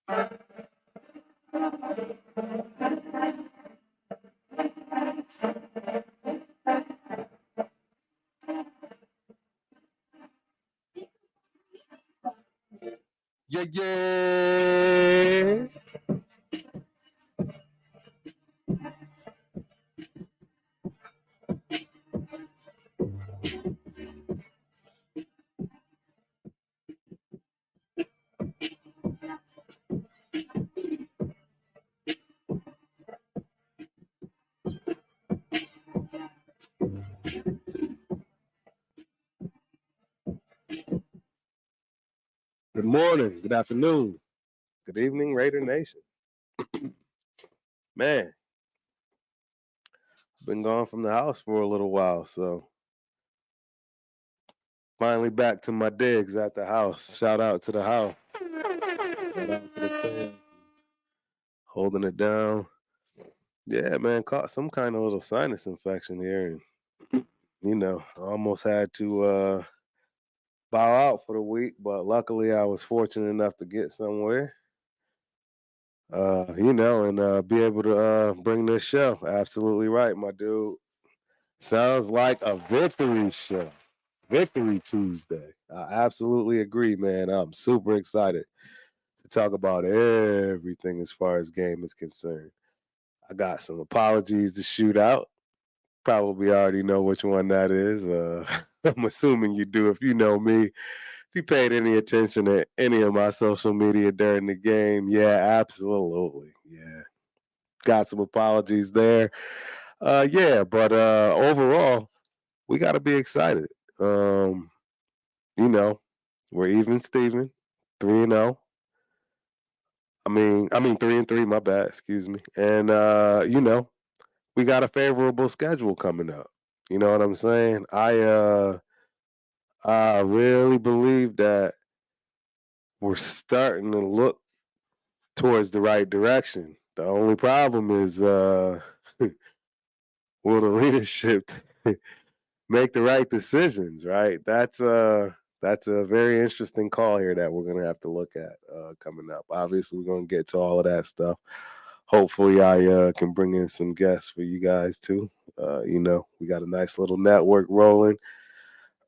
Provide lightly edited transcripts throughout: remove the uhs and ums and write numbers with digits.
Yeah, yeah. Good morning, good afternoon, good evening, Raider Nation. Man, been gone from the house for a little while, so finally back to my digs at the house. Shout out to the house. Shout out to the fam. Holding it down. Yeah, man, caught some kind of little sinus infection here, and I almost had to bow out for the week, but luckily I was fortunate enough to get somewhere. And be able to bring this show. Absolutely right, my dude. Sounds like a victory show. Victory Tuesday. I absolutely agree, man. I'm super excited to talk about everything as far as game is concerned. I got some apologies to shoot out. Probably already know which one that is. I'm assuming you do if you know me. If you paid any attention to any of my social media during the game, yeah, absolutely. Yeah. Got some apologies there. But overall, we got to be excited. Um, you know, we're even Steven, 3-0. I mean 3-3, my bad, excuse me. And we got a favorable schedule coming up. You know what I'm saying? I really believe that we're starting to look towards the right direction. The only problem is will the leadership make the right decisions, right? That's a very interesting call here that we're gonna have to look at coming up. Obviously, we're gonna get to all of that stuff. Hopefully, I can bring in some guests for you guys too. We got a nice little network rolling.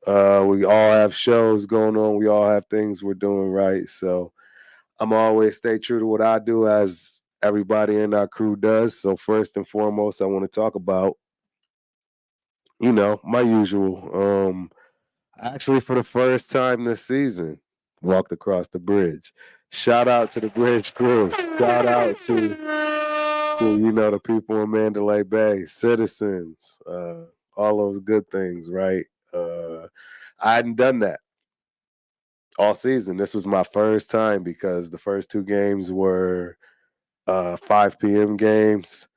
We all have shows going on. We all have things we're doing right. So I'm always stay true to what I do, as everybody in our crew does. So first and foremost, I want to talk about, my usual. Actually, for the first time this season, walked across the bridge. Shout out to the bridge crew. Shout out to the people in Mandalay Bay, citizens, all those good things, right? I hadn't done that all season. This was my first time because the first two games were 5 p.m. games.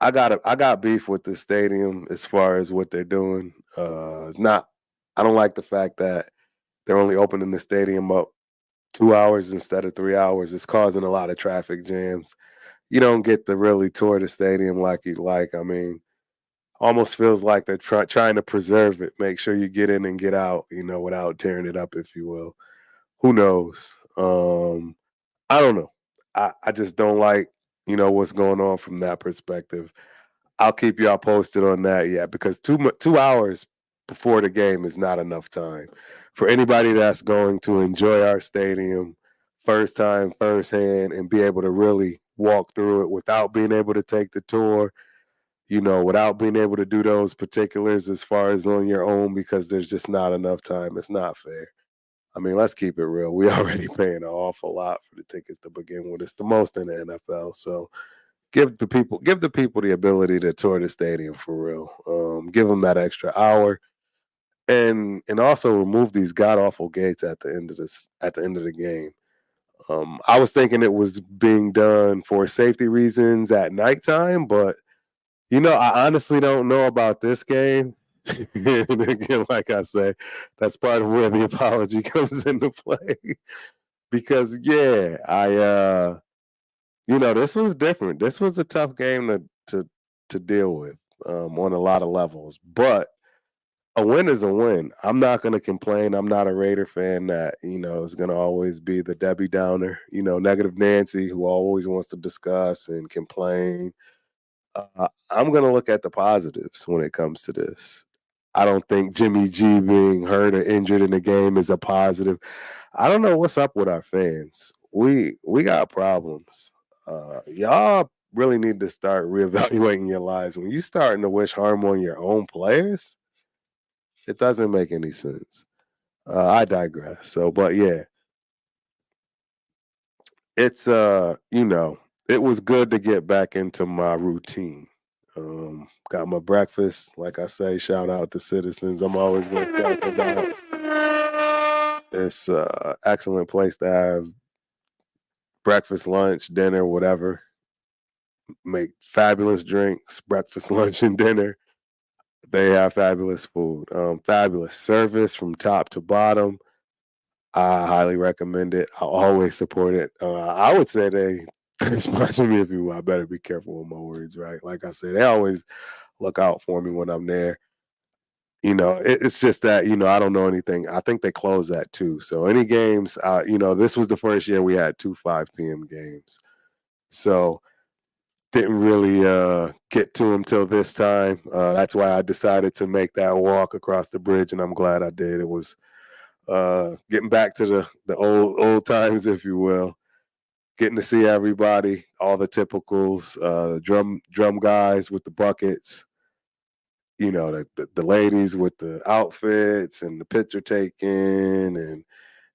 I got beef with the stadium as far as what they're doing. It's not. I don't like the fact that they're only opening the stadium up 2 hours instead of 3 hours. It's causing a lot of traffic jams. You don't get to really tour the stadium like you'd like. I mean, almost feels like they're trying to preserve it, make sure you get in and get out, without tearing it up, if you will. Who knows? I don't know. I just don't like, what's going on from that perspective. I'll keep y'all posted on that, yeah, because 2 hours before the game is not enough time for anybody that's going to enjoy our stadium first time, first hand, and be able to really walk through it without being able to take the tour, without being able to do those particulars as far as on your own because there's just not enough time. It's not fair. I mean, let's keep it real. We already paying an awful lot for the tickets to begin with. It's the most in the NFL. So give the people the ability to tour the stadium for real. Give them that extra hour, and also remove these god awful gates at the end of the game. I was thinking it was being done for safety reasons at nighttime, but I honestly don't know about this game. And again, like I say, that's part of where the apology comes into play. Because yeah, this was different. This was a tough game to deal with on a lot of levels. But a win is a win. I'm not going to complain. I'm not a Raider fan that, is going to always be the Debbie Downer, negative Nancy who always wants to discuss and complain. I'm going to look at the positives when it comes to this. I don't think Jimmy G being hurt or injured in the game is a positive. I don't know what's up with our fans. We got problems. Y'all really need to start reevaluating your lives. When you starting to wish harm on your own players, it doesn't make any sense. I digress. So, but yeah, it's it was good to get back into my routine. Got my breakfast, like I say, shout out to Citizens. I'm always going to shout them out. It's excellent place to have breakfast, lunch, dinner, whatever. Make fabulous drinks, breakfast, lunch, and dinner. They have fabulous food, fabulous service from top to bottom. I highly recommend it. I always support it. I would say they sponsor me if you will. I better be careful with my words, right? Like I said, they always look out for me when I'm there. It's just that, I don't know anything. I think they close at 2. So any games, this was the first year we had 2 5 p.m. games. So didn't really get to them till this time. That's why I decided to make that walk across the bridge, and I'm glad I did. It was getting back to the old times, if you will. Getting to see everybody, all the typicals, drum guys with the buckets, the ladies with the outfits and the picture taking, and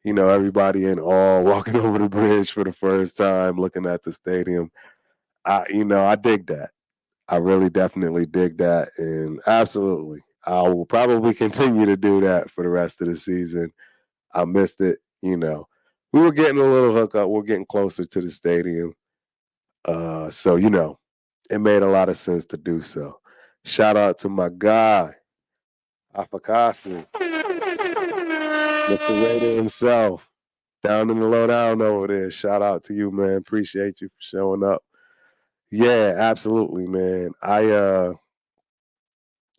everybody in awe walking over the bridge for the first time, looking at the stadium. I dig that. I really definitely dig that, and absolutely, I will probably continue to do that for the rest of the season. I missed it. We were getting a little hookup. We're getting closer to the stadium, so it made a lot of sense to do so. Shout out to my guy, Afakasu, Mr. Raider himself, down in the lowdown over there. Shout out to you, man. Appreciate you for showing up. Yeah, absolutely, man. I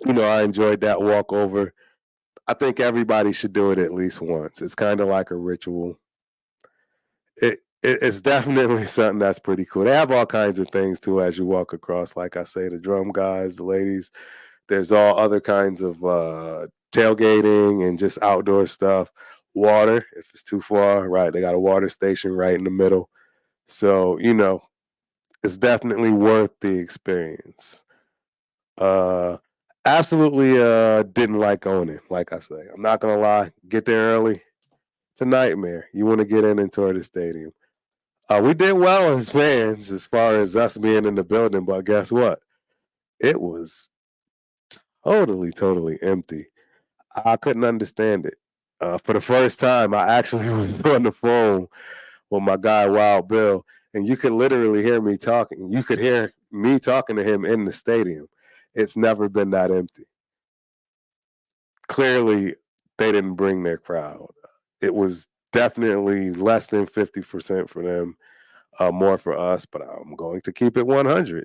enjoyed that walk over. I think everybody should do it at least once. It's kind of like a ritual. It's definitely something that's pretty cool. They have all kinds of things too as you walk across. Like I say, the drum guys, the ladies. There's all other kinds of tailgating and just outdoor stuff. Water, if it's too far, right? They got a water station right in the middle. So it's definitely worth the experience. Uh, absolutely didn't like owning. Like I say, I'm not gonna lie. Get there early. It's a nightmare. You want to get in and tour the stadium. We did well as fans as far as us being in the building, but guess what? It was totally, totally empty. I couldn't understand it. For the first time, I actually was on the phone with my guy Wild Bill, and you could literally hear me talking. You could hear me talking to him in the stadium. It's never been that empty. Clearly, they didn't bring their crowd. It was definitely less than 50% for them, more for us, but I'm going to keep it 100.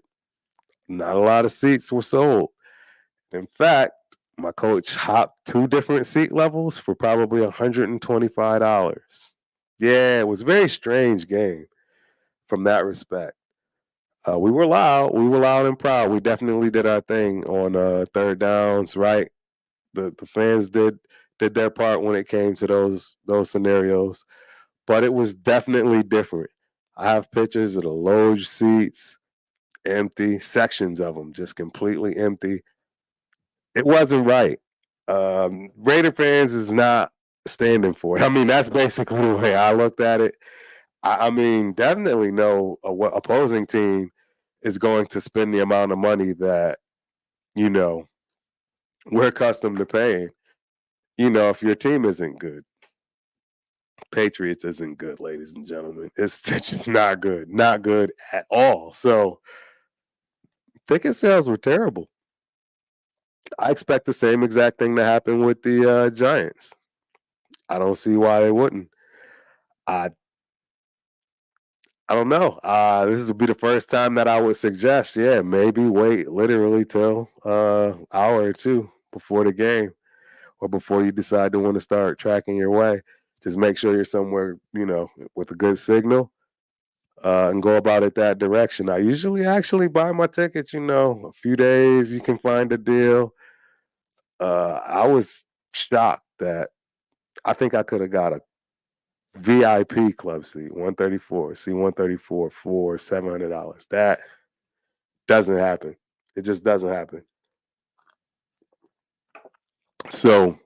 Not a lot of seats were sold. In fact, my coach hopped 2 different seat levels for probably $125. Yeah, it was a very strange game from that respect. We were loud. We were loud and proud. We definitely did our thing on third downs, right? The fans did their part when it came to those scenarios, but it was definitely different. I have pictures of the loge seats empty, sections of them just completely empty. It wasn't right. Raider fans is not standing for it. I mean, that's basically the way I looked at it. I mean, definitely no what opposing team is going to spend the amount of money that you know we're accustomed to paying. If your team isn't good, Patriots isn't good, ladies and gentlemen. It's just not good, not good at all. So ticket sales were terrible. I expect the same exact thing to happen with the Giants. I don't see why they wouldn't. I I don't know. This would be the first time that I would suggest, yeah, maybe wait literally till hour or two before the game. or before you decide to want to start tracking your way, just make sure you're somewhere, with a good signal, and go about it that direction. I usually actually buy my tickets, a few days, you can find a deal. I was shocked that I think I could have got a VIP club seat, 134, see 134 for $700. That doesn't happen. It just doesn't happen. So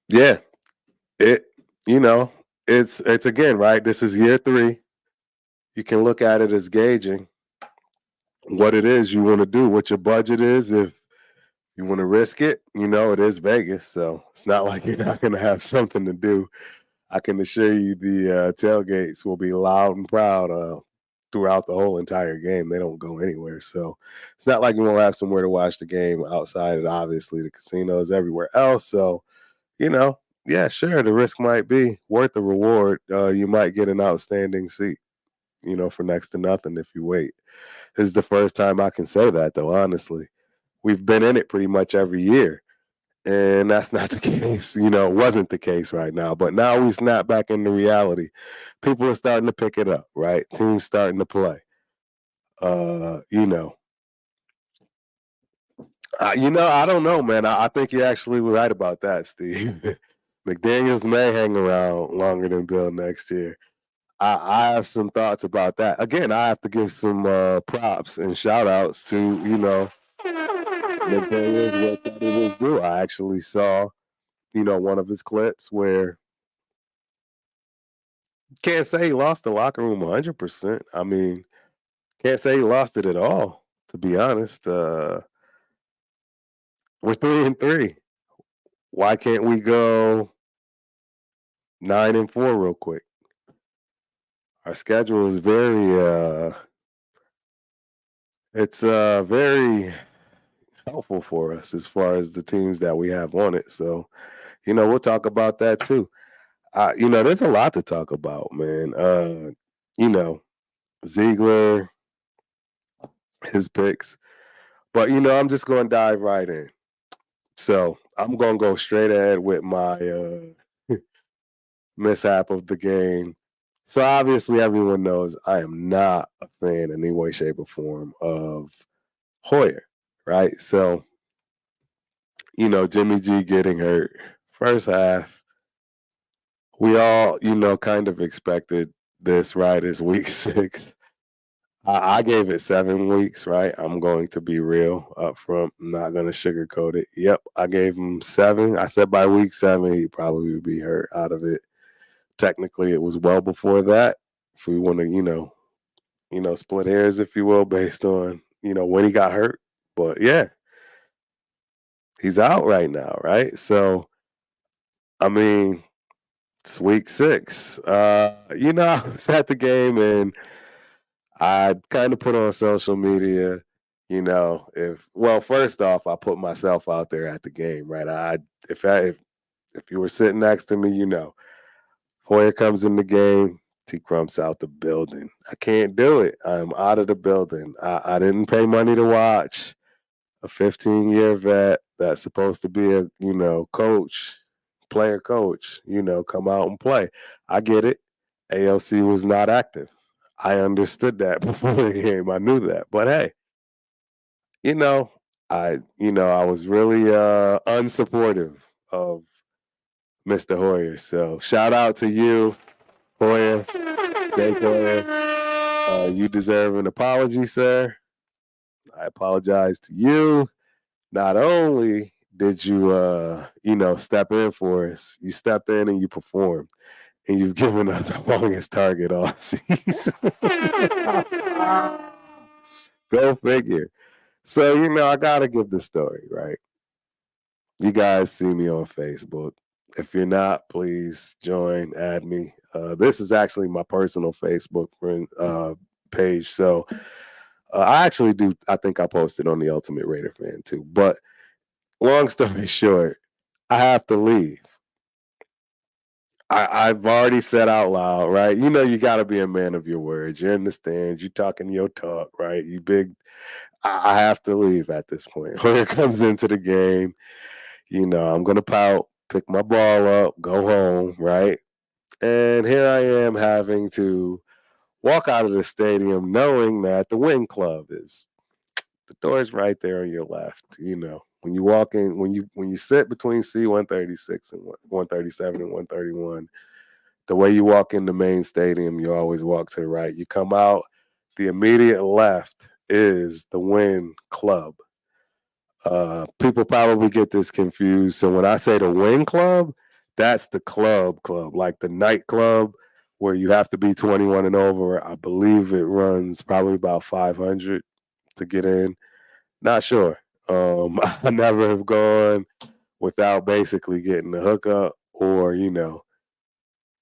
yeah, it you know, it's again, right? This is year 3. You can look at it as gauging what it is you want to do, what your budget is. If you want to risk it, it is Vegas, so it's not like you're not going to have something to do. I can assure you the tailgates will be loud and proud throughout the whole entire game. They don't go anywhere. So it's not like you won't have somewhere to watch the game outside of obviously the casinos everywhere else. So, yeah, sure, the risk might be worth the reward. You might get an outstanding seat, for next to nothing if you wait. This is the first time I can say that, though, honestly. We've been in it pretty much every year. And that's not the case. It wasn't the case right now. But now we snap back into reality. People are starting to pick it up, right? Teams starting to play. Uh, you know, I don't know, man. I think you're actually right about that, Steve. McDaniels may hang around longer than Bill next year. I have some thoughts about that. Again, I have to give some props and shout outs to, McDaniels what that it was due. I actually saw, one of his clips where can't say he lost the locker room 100%. I mean, can't say he lost it at all, to be honest. We're 3-3. Why can't we go 9-4 real quick? Our schedule is very helpful for us as far as the teams that we have on it. So, we'll talk about that too. There's a lot to talk about, man. Ziegler, his picks. But I'm just gonna dive right in. So I'm gonna go straight ahead with my mishap of the game. So obviously everyone knows I am not a fan in any way, shape, or form of Hoyer, right? So, Jimmy G getting hurt first half. We all, kind of expected this, right? It's week 6. I gave it 7 weeks, right? I'm going to be real up front. I'm not going to sugarcoat it. Yep, I gave him 7. I said by week 7 he probably would be hurt out of it. Technically, it was well before that. If we want to, split hairs, if you will, based on when he got hurt. But yeah, he's out right now, right? So I mean, it's week 6. I was at the game and I kind of put on social media, first off, I put myself out there at the game, right? If you were sitting next to me, Hoyer comes in the game, T Crump's out the building. I can't do it. I'm out of the building. I didn't pay money to watch a 15-year vet that's supposed to be a, player coach, come out and play. I get it. ALC was not active. I understood that before the game. I knew that. But hey, you know, I was really unsupportive of Mr. Hoyer. So shout out to you, Hoyer, Jake Hoyer. You deserve an apology, sir. I apologize to you. Not only did you step in for us, you stepped in and you performed. And you've given us the longest target all season. Go figure. So, I gotta give the story, right? You guys see me on Facebook. If you're not, please join, add me. This is actually my personal Facebook friend page. So I actually do. I think I posted on the Ultimate Raider fan too. But long story short, I have to leave. I've already said out loud, right? You got to be a man of your words. You understand? You talking your talk, right? You big. I have to leave at this point. Hoyer comes into the game. I'm gonna pout, pick my ball up, go home, right? And here I am having to walk out of the stadium knowing that the Wing Club is the door's right there on your left. When you walk in, when you sit between C 136 and 137 and 131, the way you walk in the main stadium, you always walk to the right. You come out, the immediate left is the Win Club. People probably get this confused. So when I say the Win Club, that's the club, like the nightclub where you have to be 21 and over. I believe it runs probably about 500 to get in. Not sure. I never have gone without basically getting the hookup or,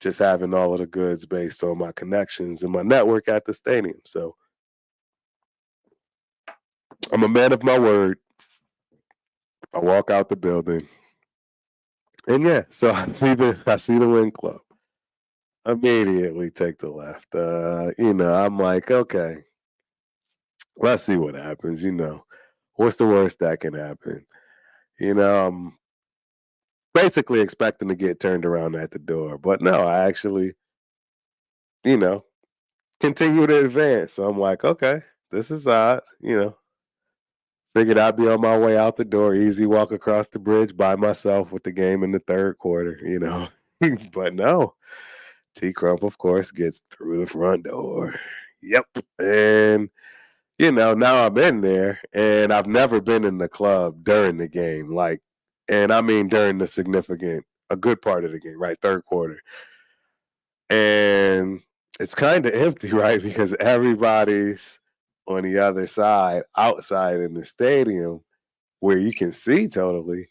just having all of the goods based on my connections and my network at the stadium. So I'm a man of my word. I walk out the building. And yeah, so I see the Win Club. Immediately take the left. I'm like, okay, let's see what happens. What's the worst that can happen? I'm basically expecting to get turned around at the door, but no, I actually, you know, continue to advance. So I'm like, okay, this is odd. Figured I'd be on my way out the door, easy walk across the bridge by myself with the game in the third quarter. But no, T Crump, of course, gets through the front door. Yep. And, now I'm in there and I've never been in the club during the game. And I mean during a good part of the game, right? Third quarter. And it's kind of empty, right? Because everybody's on the other side, outside in the stadium where you can see totally,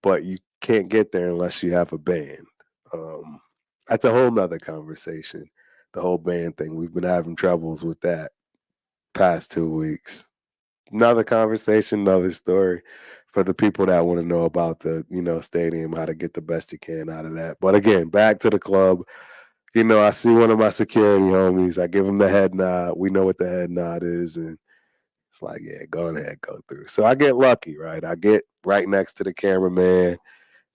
but you can't get there unless you have a band. Um, that's a whole nother conversation. The whole band thing. We've been having troubles with that past 2 weeks. Another conversation, another story for the people that want to know about the, stadium, how to get the best you can out of that. But again, back to the club. I see one of my security homies. I give him the head nod. We know what the head nod is, and it's like, yeah, go ahead, go through. So I get lucky, right? I get right next to the cameraman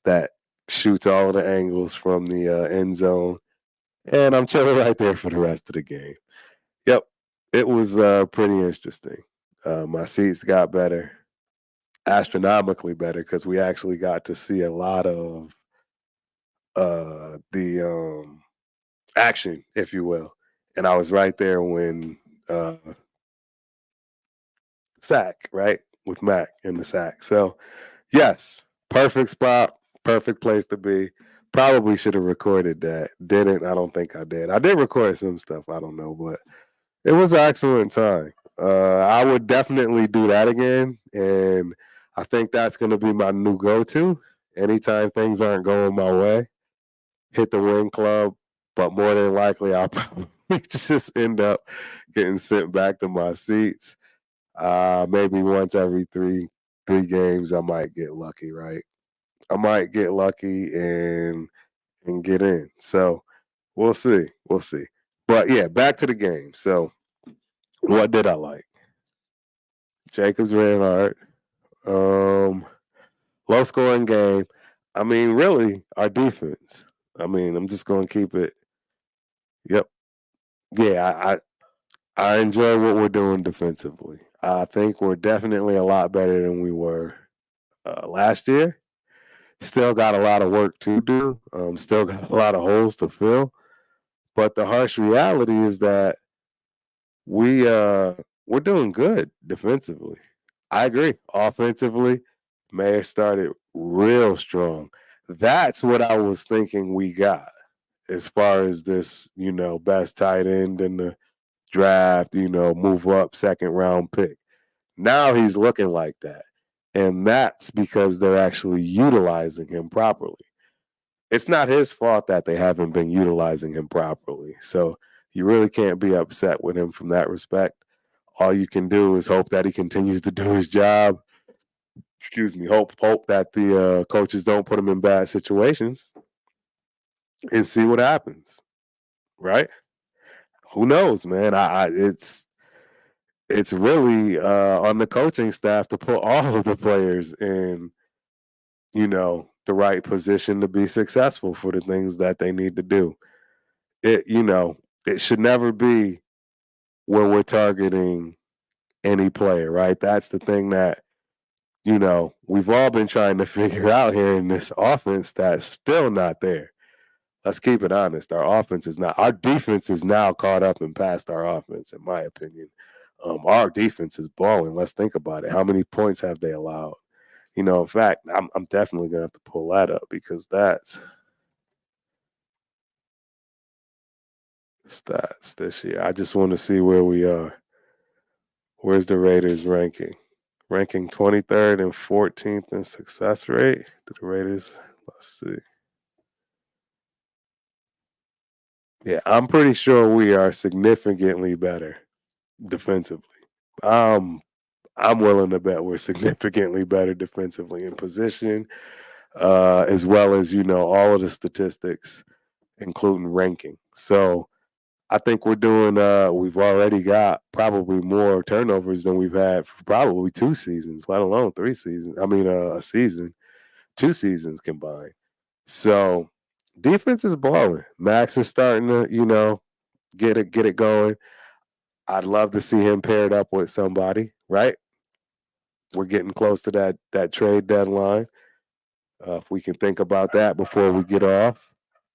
that shoots all the angles from the end zone, and I'm chilling right there for the rest of the game. Yep, it was pretty interesting. My seats got better, astronomically better, because we actually got to see a lot of the action, if you will. And I was right there when uh, sack, right, with Mac in the sack. So yes, perfect spot, perfect place to be. Probably should have recorded that. Didn't. I don't think I did. I did record some stuff. I don't know, but it was an excellent time. I would definitely do that again, and I think that's going to be my new go-to. Anytime things aren't going my way, hit the Wing Club. But more than likely, I'll probably just end up getting sent back to my seats. Maybe once every three games, I might get lucky, right? I might get lucky and get in. So we'll see. We'll see. But yeah, back to the game. So what did I like? Jacobs ran hard. Um, Low scoring game. I mean, really, our defense. I mean, I'm just gonna keep it. Yep. Yeah, I enjoy what we're doing defensively. I think we're definitely a lot better than we were last year. Still got a lot of work to do. Still got a lot of holes to fill. But the harsh reality is that we're doing good defensively. I agree. Offensively, Mayer started real strong. That's what I was thinking we got as far as this, best tight end in the draft, move up second round pick. Now he's looking like that. And that's because they're actually utilizing him properly. It's not his fault that they haven't been utilizing him properly. So you really can't be upset with him from that respect. All you can do is hope that he continues to do his job. Excuse me. Hope that the coaches don't put him in bad situations and see what happens. Right? Who knows, man? It's really on the coaching staff to put all of the players in the right position to be successful for the things that they need to do. It should never be where we're targeting any player, right? That's the thing that, we've all been trying to figure out here in this offense that's still not there. Let's keep it honest. Our defense is now caught up and past our offense, in my opinion. Our defense is balling. Let's think about it. How many points have they allowed? In fact, I'm definitely gonna have to pull that up because that's stats this year. I just want to see where we are. Where's the Raiders ranking? Ranking 23rd and 14th in success rate. The Raiders, let's see. Yeah, I'm pretty sure we are significantly better defensively. I'm willing to bet we're significantly better defensively in position, as well as all of the statistics, including ranking. So I think we're doing. We've already got probably more turnovers than we've had for probably 2 seasons, let alone 3 seasons. I mean, a season, 2 seasons combined. So defense is balling. Max is starting to, get it going. I'd love to see him paired up with somebody, right? We're getting close to that trade deadline. If we can think about that before we get off,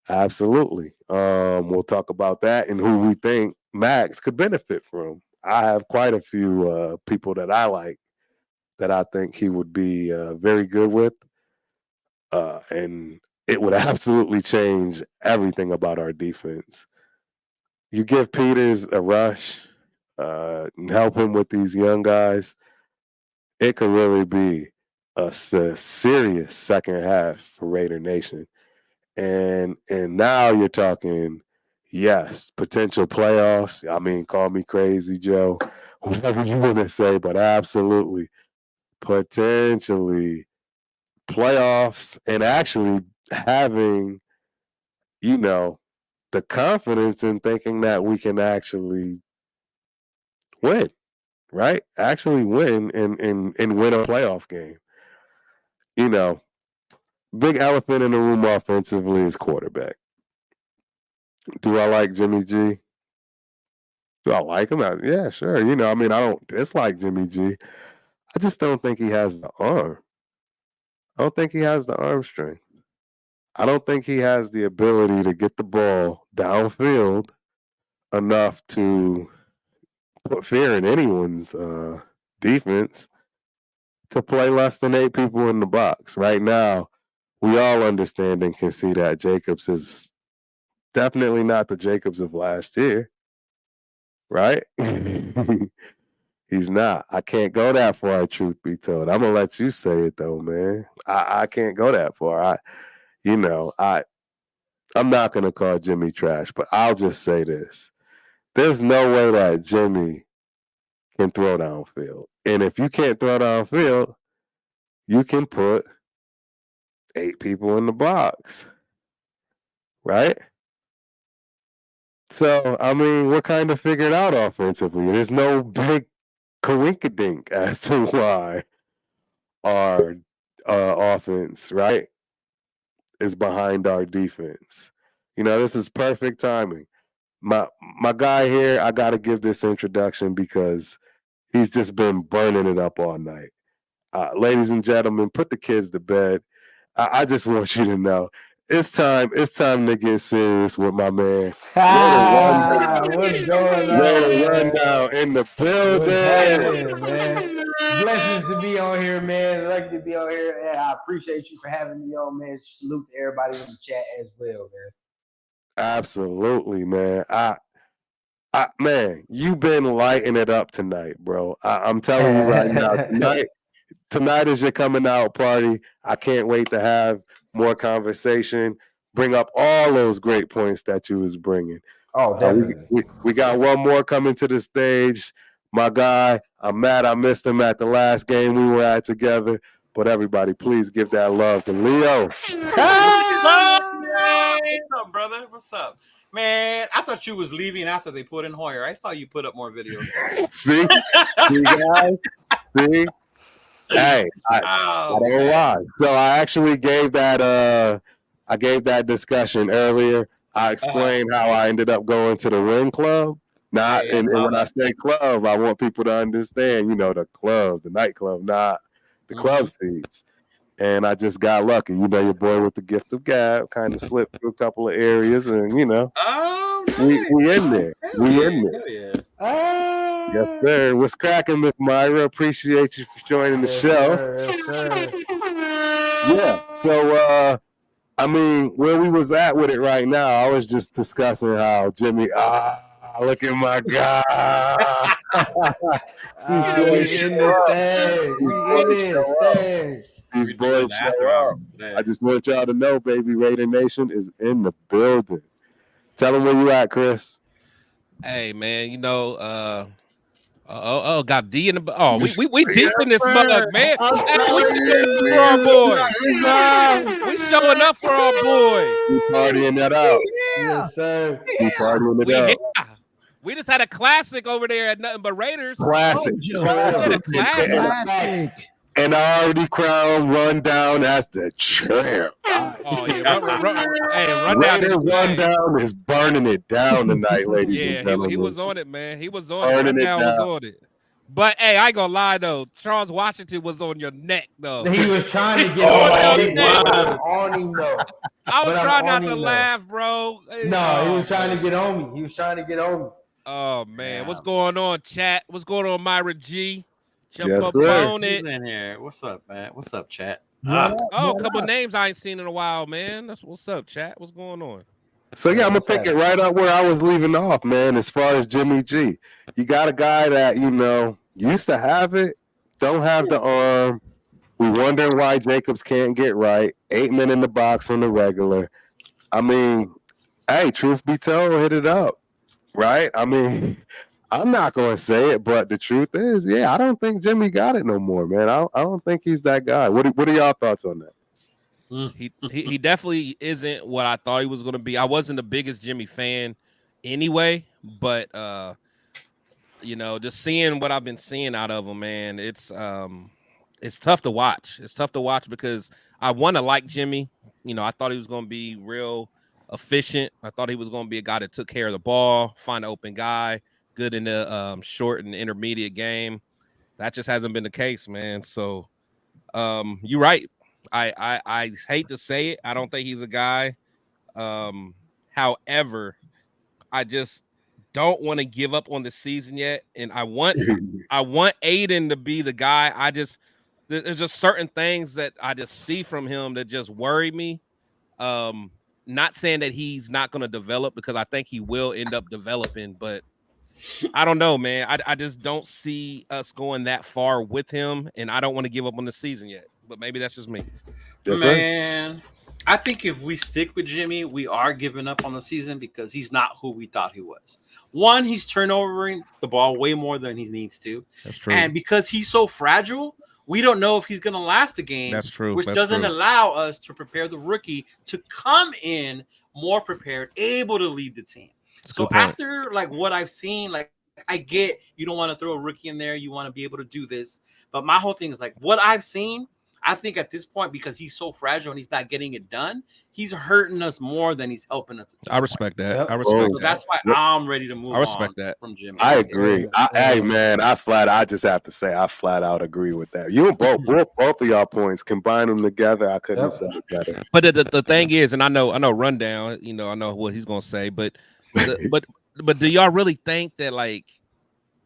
absolutely. We'll talk about that and who we think Max could benefit from. I have quite a few people that I like that I think he would be very good with, and it would absolutely change everything about our defense. You give Peters a rush and help him with these young guys, it could really be a serious second half for Raider Nation. And now you're talking, yes, potential playoffs. I mean, call me crazy, Joe, whatever you want to say, but absolutely, potentially playoffs and actually having, you know, the confidence in thinking that we can actually win, right? Actually win and win a playoff game. You know, big elephant in the room offensively is quarterback. Do I like Jimmy G? Do I like him? Yeah, sure. I mean, I don't dislike Jimmy G. I just don't think he has the arm. I don't think he has the arm strength. I don't think he has the ability to get the ball downfield enough to put fear in anyone's defense to play less than 8 people in the box. Right now, we all understand and can see that Jacobs is definitely not the Jacobs of last year, right? He's not. I can't go that far, truth be told. I'm gonna let you say it though, man. I can't go that far. I'm not gonna call Jimmy trash, but I'll just say this. There's no way that Jimmy can throw downfield. And if you can't throw downfield, you can put 8 people in the box. Right? So, I mean, we're kind of figured out offensively. There's no big coinkydink as to why our offense, right, is behind our defense. This is perfect timing. My guy here, I got to give this introduction because he's just been burning it up all night. Ladies and gentlemen, put the kids to bed. I just want you to know it's time. It's time to get serious with my man. What's going on, Raider man? Rundown in the What's building. happening, man? Blessings to be on here, man. Lucky to be on here. And I appreciate you for having me on, man. Salute to everybody in the chat as well, man. Absolutely, man. Man, you've been lighting it up tonight, bro. I'm telling you right now, tonight is your coming out party. I can't wait to have more conversation. Bring up all those great points that you was bringing. Oh, definitely. We got one more coming to the stage. My guy, I'm mad I missed him at the last game we were at together. But everybody, please give that love to Leo. What's up, brother? What's up? Man, I thought you was leaving after they put in Hoyer. I saw you put up more videos. See guys? See? Hey, I Oh, don't man. lie. So I actually gave that discussion earlier. I explained how I ended up going to the Ring Club. Not Hey, I and saw when I that. say club, I want people to understand, the club, the nightclub, not the club seats. And I just got lucky. Your boy with the gift of gab kind of slipped through a couple of areas, and Oh, we nice. in there. Hell We yeah. in there. Hell yeah. Yes, Ah, sir. What's cracking, Miss Myra? Appreciate you for joining the yes, show. sir. Yes, sir. Yeah. So I mean, where we was at with it right now, I was just discussing how Jimmy, look at my God. These boys We in show this up. thing. These We in boys this show up. thing. These We're doing boys the after show up. hours I today. just want y'all to know, baby, Raider Nation is in the building. Tell them where you at, Chris. Hey man, got D in the we Yes, deep in this sir. mug, man. I'm Hey, we telling showing you, up for our boy. it's We showing up for our boy. We partying that out. Yes, sir. We partying it We here. up. We just had a classic over there at Nothing But Raiders. Classic. Told you. Classic. Classic. Classic. And already crowned Rundown as the champ. Oh yeah, run down Raider this Rundown is burning it down tonight, ladies and Yeah, gentlemen. he was on it, man. He was on it. Burning it Rundown was down. on it. But hey, I ain't gonna lie though. Charles Washington was on your neck though. He was trying to get Oh, on my he dick. was. I'm on him though. I was But I'm trying not on to him, though. laugh, bro. No, he Oh, was trying man. to get on me. He was trying to get on me. Oh man, what's Yeah. going on, chat? What's going on, Myra G? Jump Yes, up sir. on Who's it. in here? What's up, man? What's up, chat? Oh, a couple names I ain't seen in a while, man. That's what's up, chat. What's going on? So yeah, I'm gonna pick it right up where I was leaving off, man. As far as Jimmy G, you got a guy that used to have it, don't have the arm. We wondering why Jacobs can't get right. 8 men in the box on the regular. I mean, hey, truth be told, hit it up, right? I mean, I'm not gonna say it, but the truth is, yeah, I don't think Jimmy got it no more, man. I don't think he's that guy. What are y'all thoughts on that? He definitely isn't what I thought he was going to be. I wasn't the biggest Jimmy fan anyway, but just seeing what I've been seeing out of him, man, it's tough to watch. It's tough to watch because I want to like Jimmy. I thought he was going to be real efficient. I thought he was going to be a guy that took care of the ball, find an open guy, good in the short and intermediate game. That just hasn't been the case, man. So you're right. I hate to say it. I don't think he's a guy. However, I just don't want to give up on the season yet, and I want Aiden to be the guy. There's just certain things that I just see from him that just worry me. Not saying that he's not going to develop, because I think he will end up developing, but I don't know, man. I just don't see us going that far with him, and I don't want to give up on the season yet. But maybe that's just me. Yes, sir. Man, I think if we stick with Jimmy, we are giving up on the season because he's not who we thought he was. One, he's turnovering the ball way more than he needs to. That's true. And because he's so fragile, we don't know if he's going to last the game. That's true. Which doesn't allow us to prepare the rookie to come in more prepared, able to lead the team. So after what I've seen, I get you don't want to throw a rookie in there. You want to be able to do this. But my whole thing is what I've seen, I think at this point, because he's so fragile and he's not getting it done, he's hurting us more than he's helping us. I respect that. Yep. I respect So that. that's why I'm ready to move I respect on that. from Jimmy. I agree. Hey man, I just have to say I flat out agree with that. You and both of y'all points, combine them together, I couldn't have said it better. But the thing is, and I know Rundown, I know what he's gonna say, but but do y'all really think that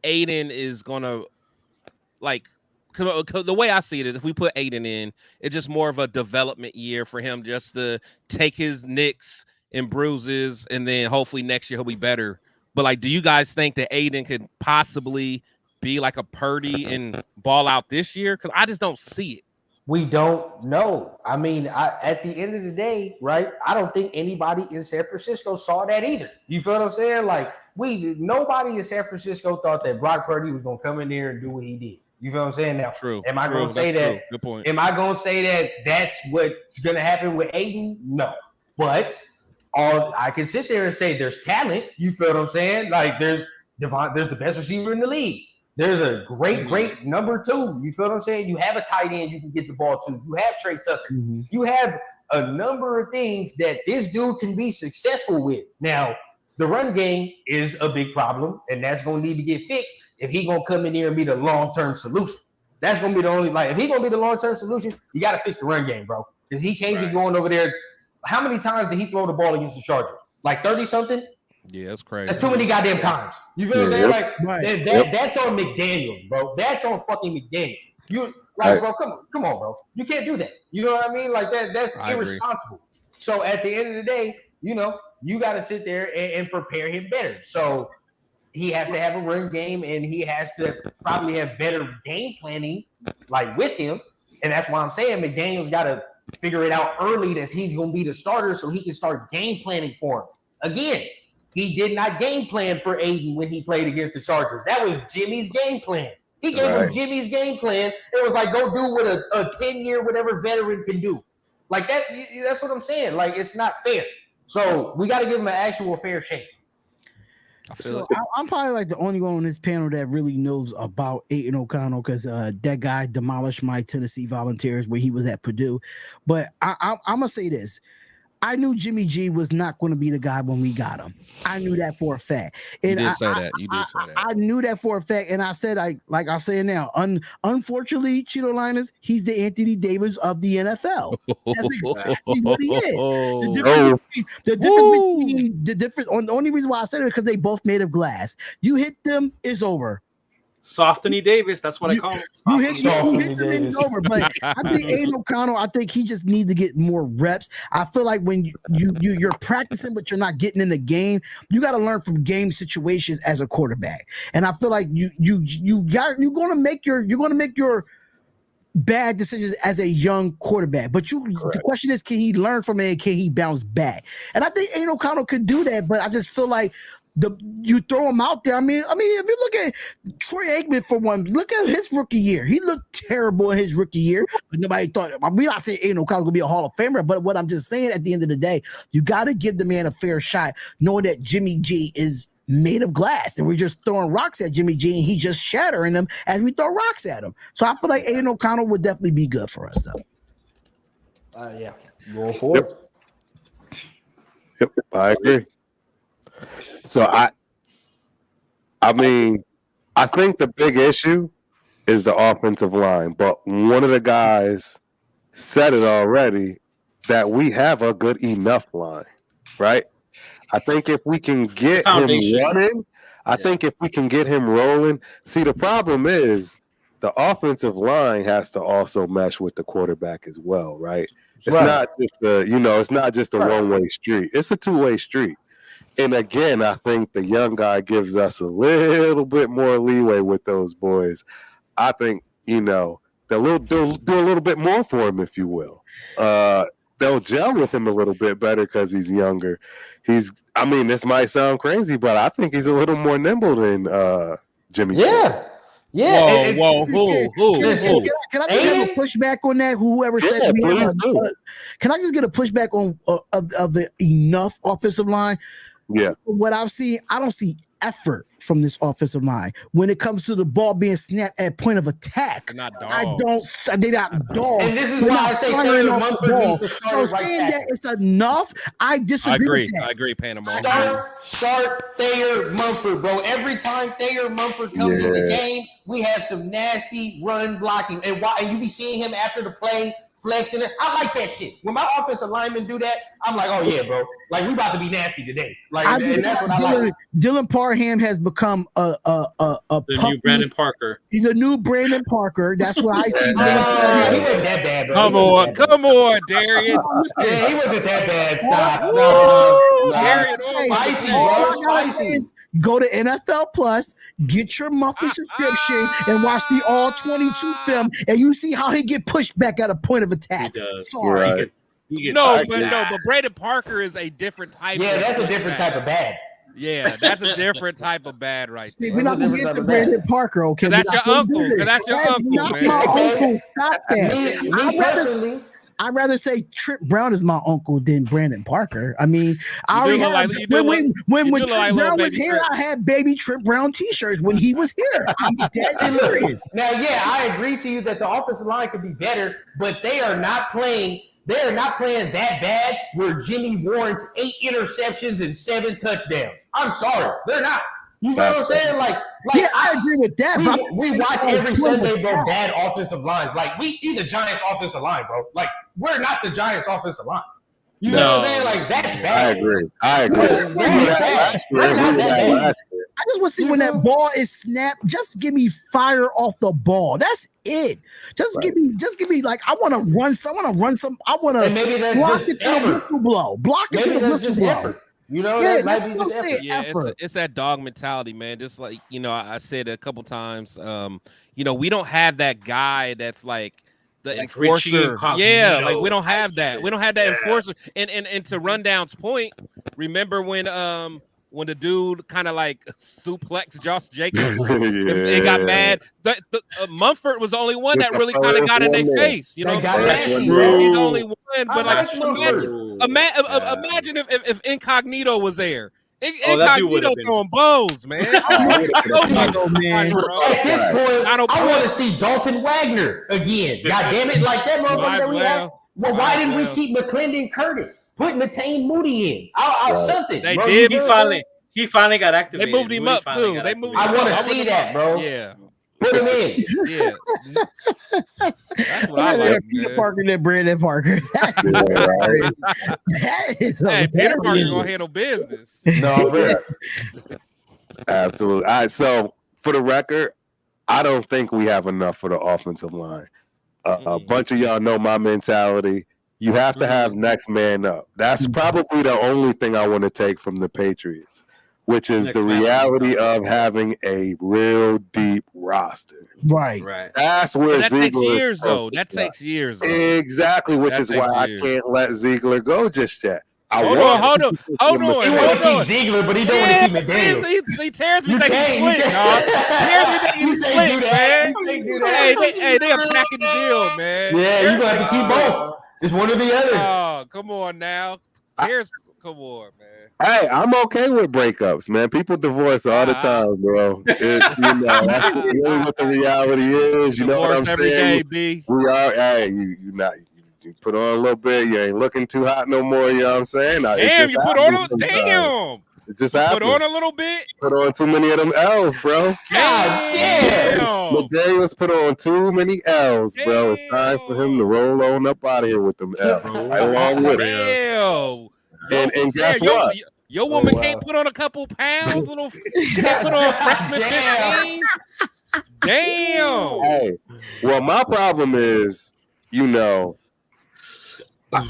Aiden is gonna the way I see it is, if we put Aiden in, it's just more of a development year for him, just to take his nicks and bruises, and then hopefully next year he'll be better. But do you guys think that Aiden could possibly be like a Purdy and ball out this year? Because I just don't see it. We don't know. I mean, at the end of the day, right? I don't think anybody in San Francisco saw that either. You feel what I'm saying? Nobody in San Francisco thought that Brock Purdy was gonna come in there and do what he did. You feel what I'm saying? Now, True. Am I going to say that? Good point. Am I going to say that that's what's going to happen with Aiden? No. But I can sit there and say there's talent. You feel what I'm saying? There's the best receiver in the league. There's a great number two. You feel what I'm saying? You have a tight end you can get the ball to. You have Trey Tucker. You have a number of things that this dude can be successful with. Now, the run game is a big problem, and that's going to need to get fixed if he's going to come in here and be the long-term solution. That's going to be the only, if he's going to be the long-term solution, you got to fix the run game, bro. Because he can't be going over there. How many times did he throw the ball against the Chargers? Like 30-something? Yeah, that's crazy. That's too many goddamn times. You feel what I'm saying? That's on McDaniels, bro. That's on fucking McDaniels. Bro, come on, bro. You can't do that. You know what I mean? Like that's irresponsible. So at the end of the day, you got to sit there and prepare him better. So he has to have a run game, and he has to probably have better game planning, with him. And that's why I'm saying McDaniels got to figure it out early that he's going to be the starter, so he can start game planning for him. Again, he did not game plan for Aiden when he played against the Chargers. That was Jimmy's game plan. He gave him Jimmy's game plan. It was like, go do what a 10-year whatever veteran can do. Like that. That's what I'm saying. Like, it's not fair. So we got to give him an actual fair shake. I'm probably like the only one on this panel that really knows about Aiden O'Connell because that guy demolished my Tennessee Volunteers when he was at Purdue. But I'm going to say this. I knew Jimmy G was not going to be the guy when we got him. I knew that for a fact. And you did say that. I knew that for a fact. And I said, like I'm saying now, unfortunately, Cheeto Linus, he's the Anthony Davis of the NFL. That's exactly what he is. The only reason why I said it is because they both made of glass. You hit them, it's over. Softy Davis, that's what I call him. You hit them, it's over. But I think Aiden O'Connell, I think he just needs to get more reps. I feel like when you're practicing, but you're not getting in the game, you got to learn from game situations as a quarterback. And I feel like you're gonna make your bad decisions as a young quarterback. But the question is, can he learn from it and can he bounce back? And I think Aiden O'Connell could do that, but I just feel like you throw him out there. I mean, if you look at Troy Aikman for one, look at his rookie year. He looked terrible in his rookie year, but nobody thought. We're not saying Aiden O'Connell's gonna be a Hall of Famer, but what I'm just saying at the end of the day, you got to give the man a fair shot, knowing that Jimmy G is made of glass, and we're just throwing rocks at Jimmy G, and he's just shattering them as we throw rocks at him. So I feel like Aiden O'Connell would definitely be good for us, though. Yeah, going forward. Yep, I agree. So I think the big issue is the offensive line, but one of the guys said it already that we have a good enough line, right? I think if we can get him running, think if we can get him rolling. See, the problem is the offensive line has to also mesh with the quarterback as well, right? It's not just a one-way street. It's a two-way street. And again, I think the young guy gives us a little bit more leeway with those boys. I think, they'll do a little bit more for him, if you will. They'll gel with him a little bit better because he's younger. This might sound crazy, but I think he's a little more nimble than Jimmy. Yeah. Yeah. Whoa. Can I just get a pushback on that? Whoever said can I just get a pushback on of the enough offensive line? Yeah. What I've seen, I don't see effort from this offensive line when it comes to the ball being snapped at point of attack. They're not dogs. They're not dogs. And this is why I say Thayer Mumford needs to start saying that it's enough, I disagree with that. I agree, Panama. Start Thayer Mumford, bro. Every time Thayer Mumford comes in the game, we have some nasty run blocking. And you be seeing him after the play flexing it. I like that shit. When my offensive linemen do that, I'm like, oh yeah, bro. Like, we about to be nasty today. Like, and that's what I like. Dylan Parham has become a new Brandon Parker. He's a new Brandon Parker. That's what I see. He wasn't that bad, bro. Come on, Darian. Yeah, he wasn't that bad. Stop. No. Darian, spicy, bro. Spicy. Go to NFL Plus, get your monthly subscription, and watch the all 22 film, and you see how he get pushed back at a point of attack. He does. Sorry. Right. But Brandon Parker is a different type. Yeah, that's a different type of bad. Yeah, that's a different type of bad right See, there. we're not gonna get to Brandon Parker, okay? That's your uncle. That's your uncle, not man. my uncle. Stop that. Me personally, I'd rather say Trent Brown is my uncle than Brandon Parker. I mean, I already had, when Trent Brown was here, I had baby Trent Brown t-shirts when he was here. I'm dead serious. Now, yeah, I agree to you that the offensive line could be better, but they are not playing that bad where Jimmy warrants 8 interceptions and 7 touchdowns. I'm sorry, they're not. You know what I'm saying? Like yeah, I agree with that. We watch every Sunday, bro, bad offensive lines. Like, we see the Giants' offensive line, bro. Like, we're not the Giants' offensive line. You know what I'm saying? Like, that's bad. I agree. I just want to see when that ball is snapped. Just give me fire off the ball. That's it. Just give me like I want to run some. I want to block it to the whistle blow. Block it to the whistle blow. You know, yeah, that might be just effort. Yeah, it's that dog mentality, man. Just like, you know, I said a couple times, you know, we don't have that guy that's like the enforcer. Yeah, like we don't have that. We don't have that enforcer. And to Rundown's point, remember when the dude kind of like suplexed Josh Jacobs and got mad? Mumford was the only one that really kind of got in their face. You know what I'm saying? He's the only one. But like, imagine if Incognito was there. Incognito throwing bows, man. At this point, I want to see Dalton Wagner again. God damn it, like that motherfucker that we had. Well, why didn't we keep McClendon Curtis? Put Matane Moody in. Something. They did. He finally got activated. They moved him up too. I want to see that, bro. Yeah. Put him in. Yeah. That's what I like. Peter Parker than Brandon Parker. That is Peter Parker's gonna handle business. No, absolutely. All right. So for the record, I don't think we have enough for the offensive line. A bunch of y'all know my mentality. You have to have next man up. That's probably the only thing I want to take from the Patriots, which is the reality of having a real deep roster. Right. That's where Ziegler takes years, though. That takes years. Exactly, which is why I can't let Ziegler go just yet. Hold on. He want to keep Ziegler, but he don't want to keep McDaniels. He tears me thinking he's slick, dog. Tears me thinking he's slick, man. Hey, they are packing the deal, man. Yeah, you gonna have to keep both. It's one or the other. Oh, come on now. Come on, man. Hey, I'm okay with breakups, man. People divorce all the time, bro. That's just really what the reality is. You know what I'm saying? Day, we are. Hey, you put on a little bit. You ain't looking too hot no more. You know what I'm saying? Damn, you put on a damn. It just happened. Put on a little bit. Put on too many of them L's, bro. God damn. McDaniels put on too many L's, bro. It's time for him to roll on up out of here with them L's. Right along with him. And guess what? Your woman can't put on a couple pounds. Can't put on freshman 15. Damn. Hey, well, my problem is,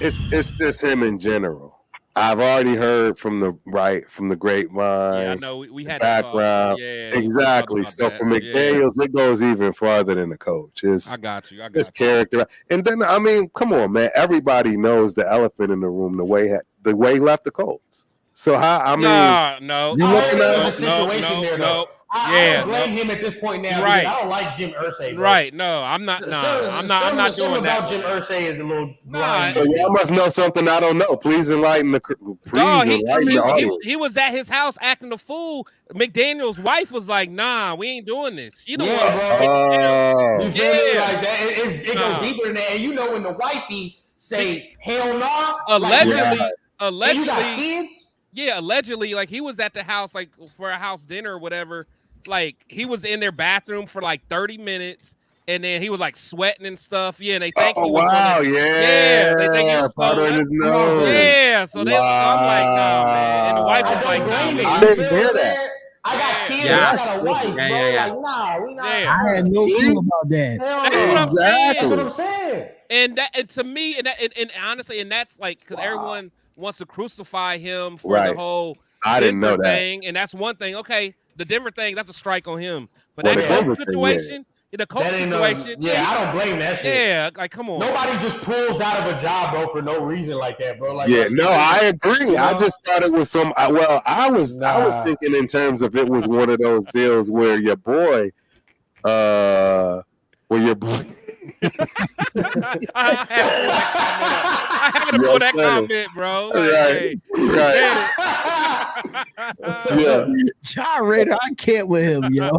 it's just him in general. I've already heard from the grapevine. Yeah, I know we had background. Exactly. So for McDaniels, it goes even farther than the coach. I got you. His character. And then, I mean, come on, man. Everybody knows the elephant in the room, the way he left the Colts. So no. You looking at the situation there, though. I don't blame him at this point now. Right. I don't like Jim Irsay. Bro. Right. No, I'm not. I'm not doing that. About Jim Irsay is a little. So y'all must know something I don't know. Please enlighten the audience. He was at his house acting a fool. McDaniel's wife was like, "Nah, we ain't doing this." You know bro. You feel me? Like that? It goes deeper than that. And you know when the wifey say, "Hell no." Allegedly, you got kids. Yeah, allegedly, like he was at the house, like for a house dinner or whatever. Like he was in their bathroom for like 30 minutes, and then he was like sweating and stuff. Yeah, and they think he was they think he was powder in his nose. Yeah, so I'm like, nah, man. And the wife was like, I didn't hear that. I got kids. I got a wife, bro. Like, nah, we not. I had no clue about that. That's what I'm saying. And to me, and honestly, and that's like because everyone wants to crucify him for the whole Denver thing, and that's one thing. Okay, the Denver thing, that's a strike on him. But that coach situation, the coach situation, I don't blame that shit. Yeah, like come on. Nobody just pulls out of a job, bro, for no reason like that, bro. Like, I agree. I just thought it was some. I was thinking in terms of it was one of those deals where your boy, I had to pull that comment, bro. Like, hey, Yeah. Ja Raider, I can't with him, yo.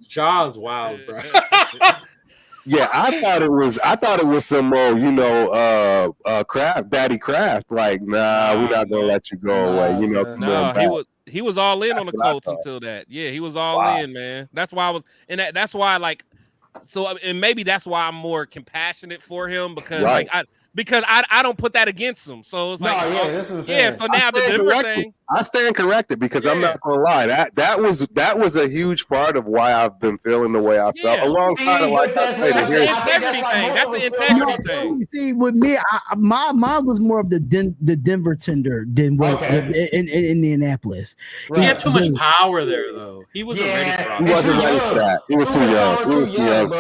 Jaw's wild, bro. Yeah, I thought it was some more, Daddy Kraft. Like, nah, we're not gonna let you go away. Come on back. he was all in on the That's what I Colts thought. until that. Yeah, he was all in, man. That's why I was, and that's why and maybe that's why I'm more compassionate for him because I don't put that against him. So it's like, that's what I'm saying. So now the different thing. I stand corrected because I'm not gonna lie. That was a huge part of why I've been feeling the way I felt. Alongside of like that's an integrity thing. That's an integrity thing. You see, with me, mine was more of the Denver tender than what in Indianapolis. He had too much power there, though. He wasn't ready for He wasn't ready for that. He was too young.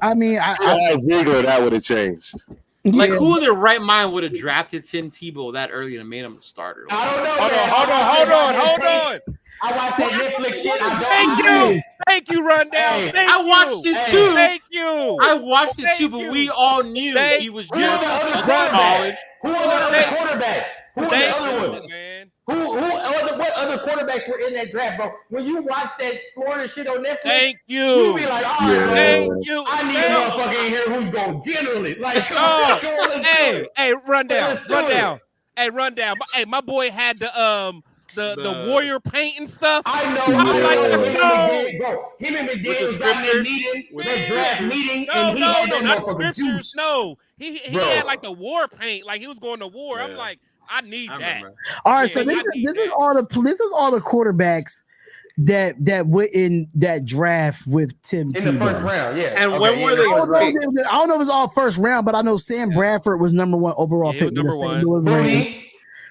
I Ziegler, that would have changed. Like, who in their right mind would have drafted Tim Tebow that early and made him a starter? I don't know. Hold on. I watched that Netflix shit. Thank you, Rundown. I watched it too. Thank you. I watched it too, but we all knew he was just college. Who are the other quarterbacks? Who are the other ones? Man. What other quarterbacks were in that draft, bro? When you watch that Florida shit on Netflix, Thank you. You be like, all right, Thank you. I need a motherfucker in here who's going to generally. Like, come on, let's do it. Rundown. Hey, Rundown. Hey, my boy had the warrior paint and stuff. I know. Him and McDaniels got in that meeting, that draft meeting, and he had that motherfucker juice. No, he had like the war paint, like he was going to war. I'm like, I need that. All right, so this is all the quarterbacks that went in that draft with Tim Tebow. In the first round, yeah. And when were they? I don't know if it was all first round, but I know Sam Bradford was number 1 overall pick. Number 1.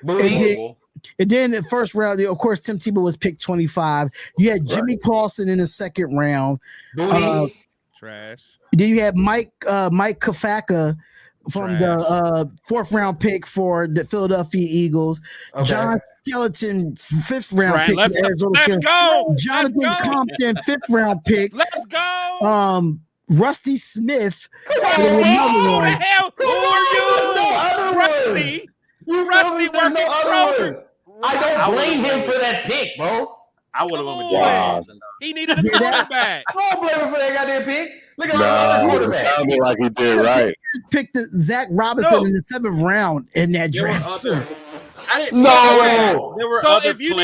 Booty. And then the first round, of course, Tim Tebow was picked 25. You had Jimmy Clausen in the second round. Trash. Then you had Mike Kafaka from the 4th round pick for the Philadelphia Eagles. John Skeleton, 5th round pick. Let's go. Jonathan Compton, 5th round pick. Let's go. Rusty Smith. Who are you? Rusty. Rusty working Kroger. I don't blame him for that pick, bro. I would have went with Johnson. He needed a quarterback. I don't blame him for that goddamn pick. Look at all the other quarterbacks. It sounded like he did right. Picked Zach Robinson in the 7th round in that draft. There were so other if you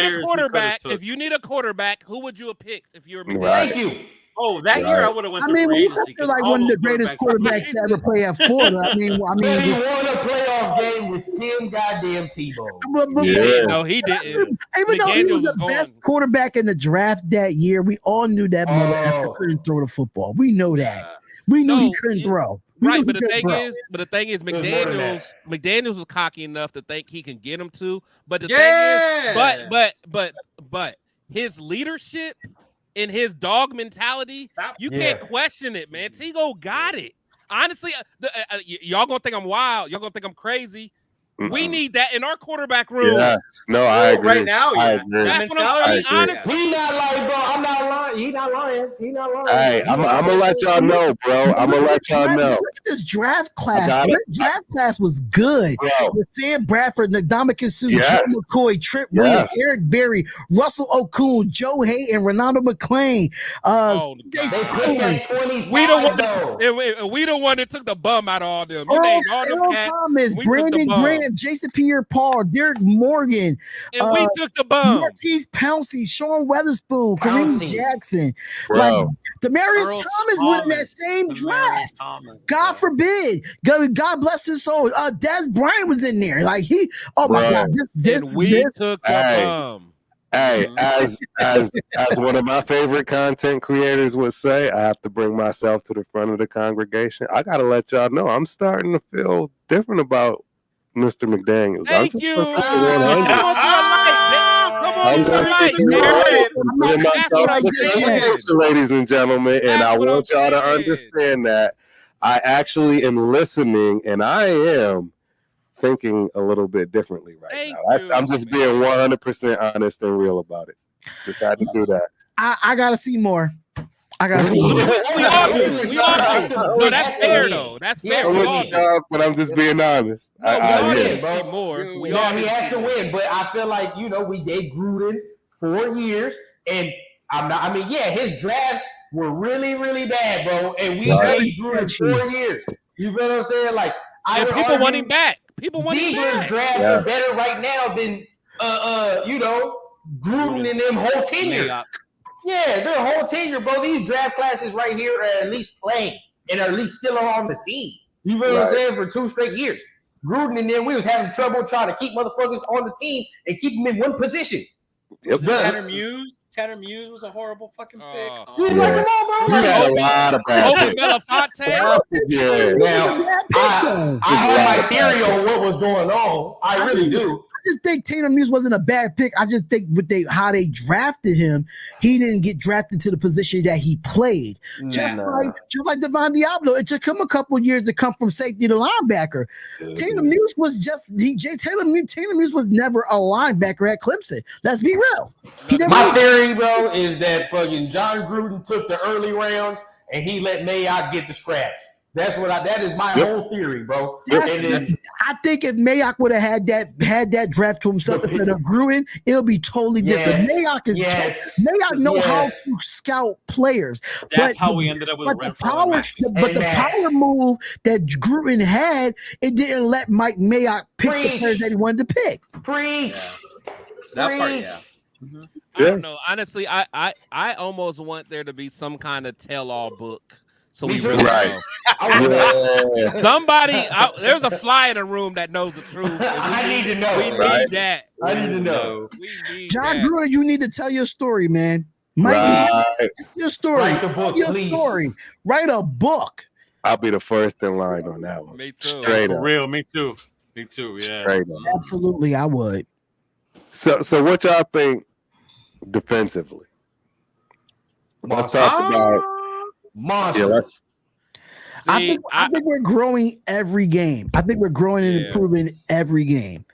need a quarterback, who would you have picked if you were McDaniels? Thank you. Oh, that year I would have went to free agency. Like one of the greatest quarterbacks to ever play at Florida. He won a playoff game with Tim goddamn Tebow. No, he didn't. Even though he was the best quarterback in the draft that year, we all knew that motherfucker couldn't throw the football. We know that. We knew he couldn't throw. Right, but the thing is, McDaniels was cocky enough to think he can get him to. But the thing is, but his leadership and his dog mentality, you can't question it, man. Tego got it. Honestly, y'all gonna think I'm wild. Y'all gonna think I'm crazy. We need that in our quarterback room. Yes. No, I agree. Right now, I agree. That's what I'm saying. Honestly, he not lying, bro. I'm not lying. He not lying. Hey, I'm gonna let y'all know, bro. I'm gonna let y'all know. Look at this draft class. This draft class was good. Bro. With Sam Bradford, Ndamukong Suh, Joe McCoy, Trent Williams, Eric Berry, Russell Okung, Joe Hayden, Ronaldo McClain. They picked at 25. we the one that took the bum out of all them. You named all them cats. Thomas, Brandon Graham, Jason Pierre-Paul, Derek Morgan, and we took the bum. Marquise Pouncey, Sean Weatherspoon, Kareem Jackson, bro. Demarius Thomas went in that same draft. God forbid. God bless his soul. Des Bryant was in there. Like my God. We took the bum. Hey, as one of my favorite content creators would say, I have to bring myself to the front of the congregation. I gotta let y'all know I'm starting to feel different about Mr. McDaniels. Thank you. Come on, ladies and gentlemen, and I want y'all to understand that I actually am listening, and I am thinking a little bit differently right now. I'm just being 100% honest and real about it. Just had to do that. I gotta see more. I got to see. We all do. We all do. No, that's fair though. That's fair. I'm We with all you, do. dog, but I'm just being honest. No, we all yeah. need to see more. We Now all he need has see to more. win, but I feel like we gave Gruden 4 years, and his drafts were really, really bad, bro. And we gave Gruden 4 years. You feel what I'm saying? Like I would people argue want him back. People want him Ziegler's back. drafts are better right now than Gruden and them whole tenure. Yeah, their whole tenure, bro. These draft classes right here are at least playing and are at least still on the team. You feel what I'm saying? For 2 straight years. Gruden and then we was having trouble trying to keep motherfuckers on the team and keep them in one position. Was it Tanner Muse? Tanner Muse was a horrible fucking pick. You like them all, bro? You had a lot of bad Obi picks. Belafonte. Yeah. Now, I had my theory on what was going on. I really do. I just think Tatum Muse wasn't a bad pick. I just think with how they drafted him, he didn't get drafted to the position that he played. Just like Devon Diablo, it took him a couple years to come from safety to linebacker. Tatum Muse was Tatum Muse was never a linebacker at Clemson. Let's be real. My theory, bro, is that fucking John Gruden took the early rounds and he let Mayock get the scraps. That is my whole theory, bro. I think if Mayock would have had that draft to himself instead of Gruden, it'll be totally different. Mayock knows how to scout players. That's how we ended up with the power move that Gruden had, it didn't let Mike Mayock pick the players that he wanted to pick. Preach. That part, yeah. Mm-hmm. I don't know. Honestly, I almost want there to be some kind of tell-all book. So we really know. Somebody, there's a fly in the room that knows the truth. I need to know. We need that. I need to know. John Gruden, you need to tell your story, man. Your story. Write the book, please. Story. Write a book. I'll be the first in line on that one. Me too. Straight up. For real, me too. Me too. Yeah. Straight up. Absolutely, I would. So what y'all think defensively? Let's talk about. Monster. I think we're growing every game. I think we're growing and improving every game.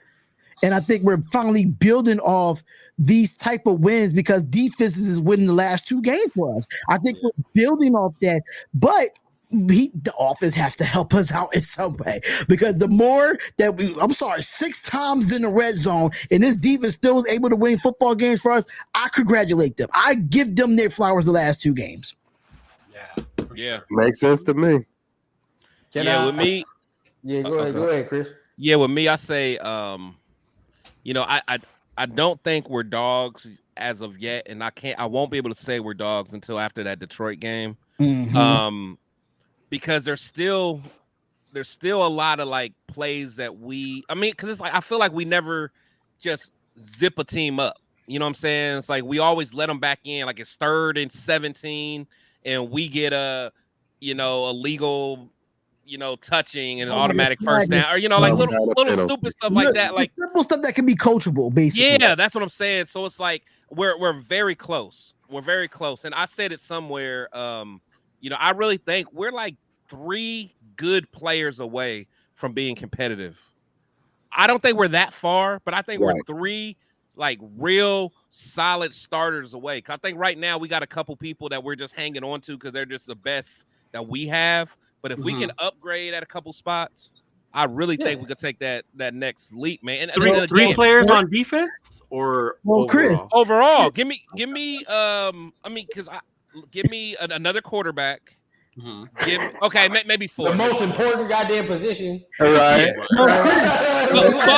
And I think we're finally building off these type of wins because defenses is winning the last 2 games for us. I think we're building off that, but the offense has to help us out in some way because the more that 6 times in the red zone and this defense still was able to win football games for us, I congratulate them. I give them their flowers the last 2 games. Yeah, makes sense to me. With me. Yeah, go ahead, Chris. Yeah, with me, I say, I don't think we're dogs as of yet, and I won't be able to say we're dogs until after that Detroit game. Mm-hmm. Because there's still a lot of like plays that because it's like I feel like we never just zip a team up. You know what I'm saying? It's like we always let them back in, like it's 3rd and 17. And we get a legal, touching and automatic first down, or like little stupid stuff like that, like simple stuff that can be coachable, basically. Yeah, that's what I'm saying. So it's like we're very close. We're very close, and I said it somewhere. I really think we're like 3 good players away from being competitive. I don't think we're that far, but I think we're 3 like real solid starters away. I think right now we got a couple people that we're just hanging on to because they're just the best that we have. But if we can upgrade at a couple spots, I really think we could take that next leap, man. And 3 players on defense or Chris overall. Give me give me another quarterback. Maybe 4. The most important goddamn position. All right.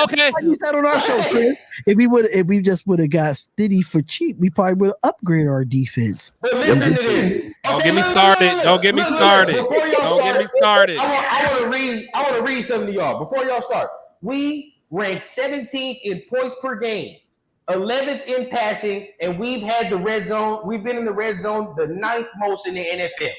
Okay. Like you said on our show, Chris, if we just would have got Stiddy for cheap, we probably would have upgraded our defense. But listen to this. Don't get me started. Don't get me started. Don't get me started. I want to read something to y'all before y'all start. We ranked 17th in points per game, 11th in passing, and we've had the red zone. We've been in the red zone the 9th most in the NFL.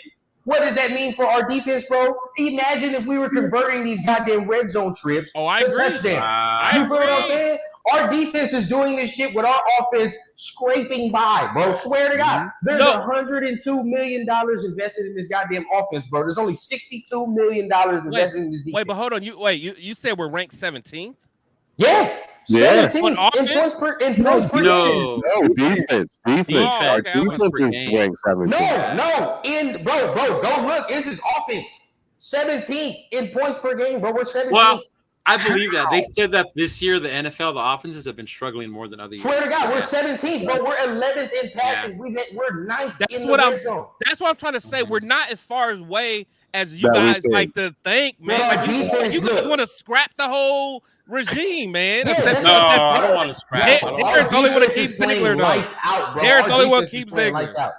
What does that mean for our defense, bro? Imagine if we were converting these goddamn red zone trips to touchdowns. You feel what I'm saying? Our defense is doing this shit with our offense scraping by, bro. Swear to God. There's $102 million invested in this goddamn offense, bro. There's only $62 million invested in this defense. Wait, but hold on. You said we're ranked 17th? Yeah. Yeah. 17th in points per game. No, defense. Our okay, defense is swing 17. No. Bro, go look. This is offense. 17th in points per game, bro. We're 17th. Well, I believe that. They said that this year, the NFL, the offenses have been struggling more than other years. Swear to God, we're 17th, bro. We're 11th in passing. We're 9th in the red zone. That's what I'm trying to say. We're not as far away as you guys like to think, man. Like you just want to scrap the whole regime, man. I don't want to scrap. There's only one that keeps Ziegler. Lights out, bro. There's only one keeps Ziegler. Lights out.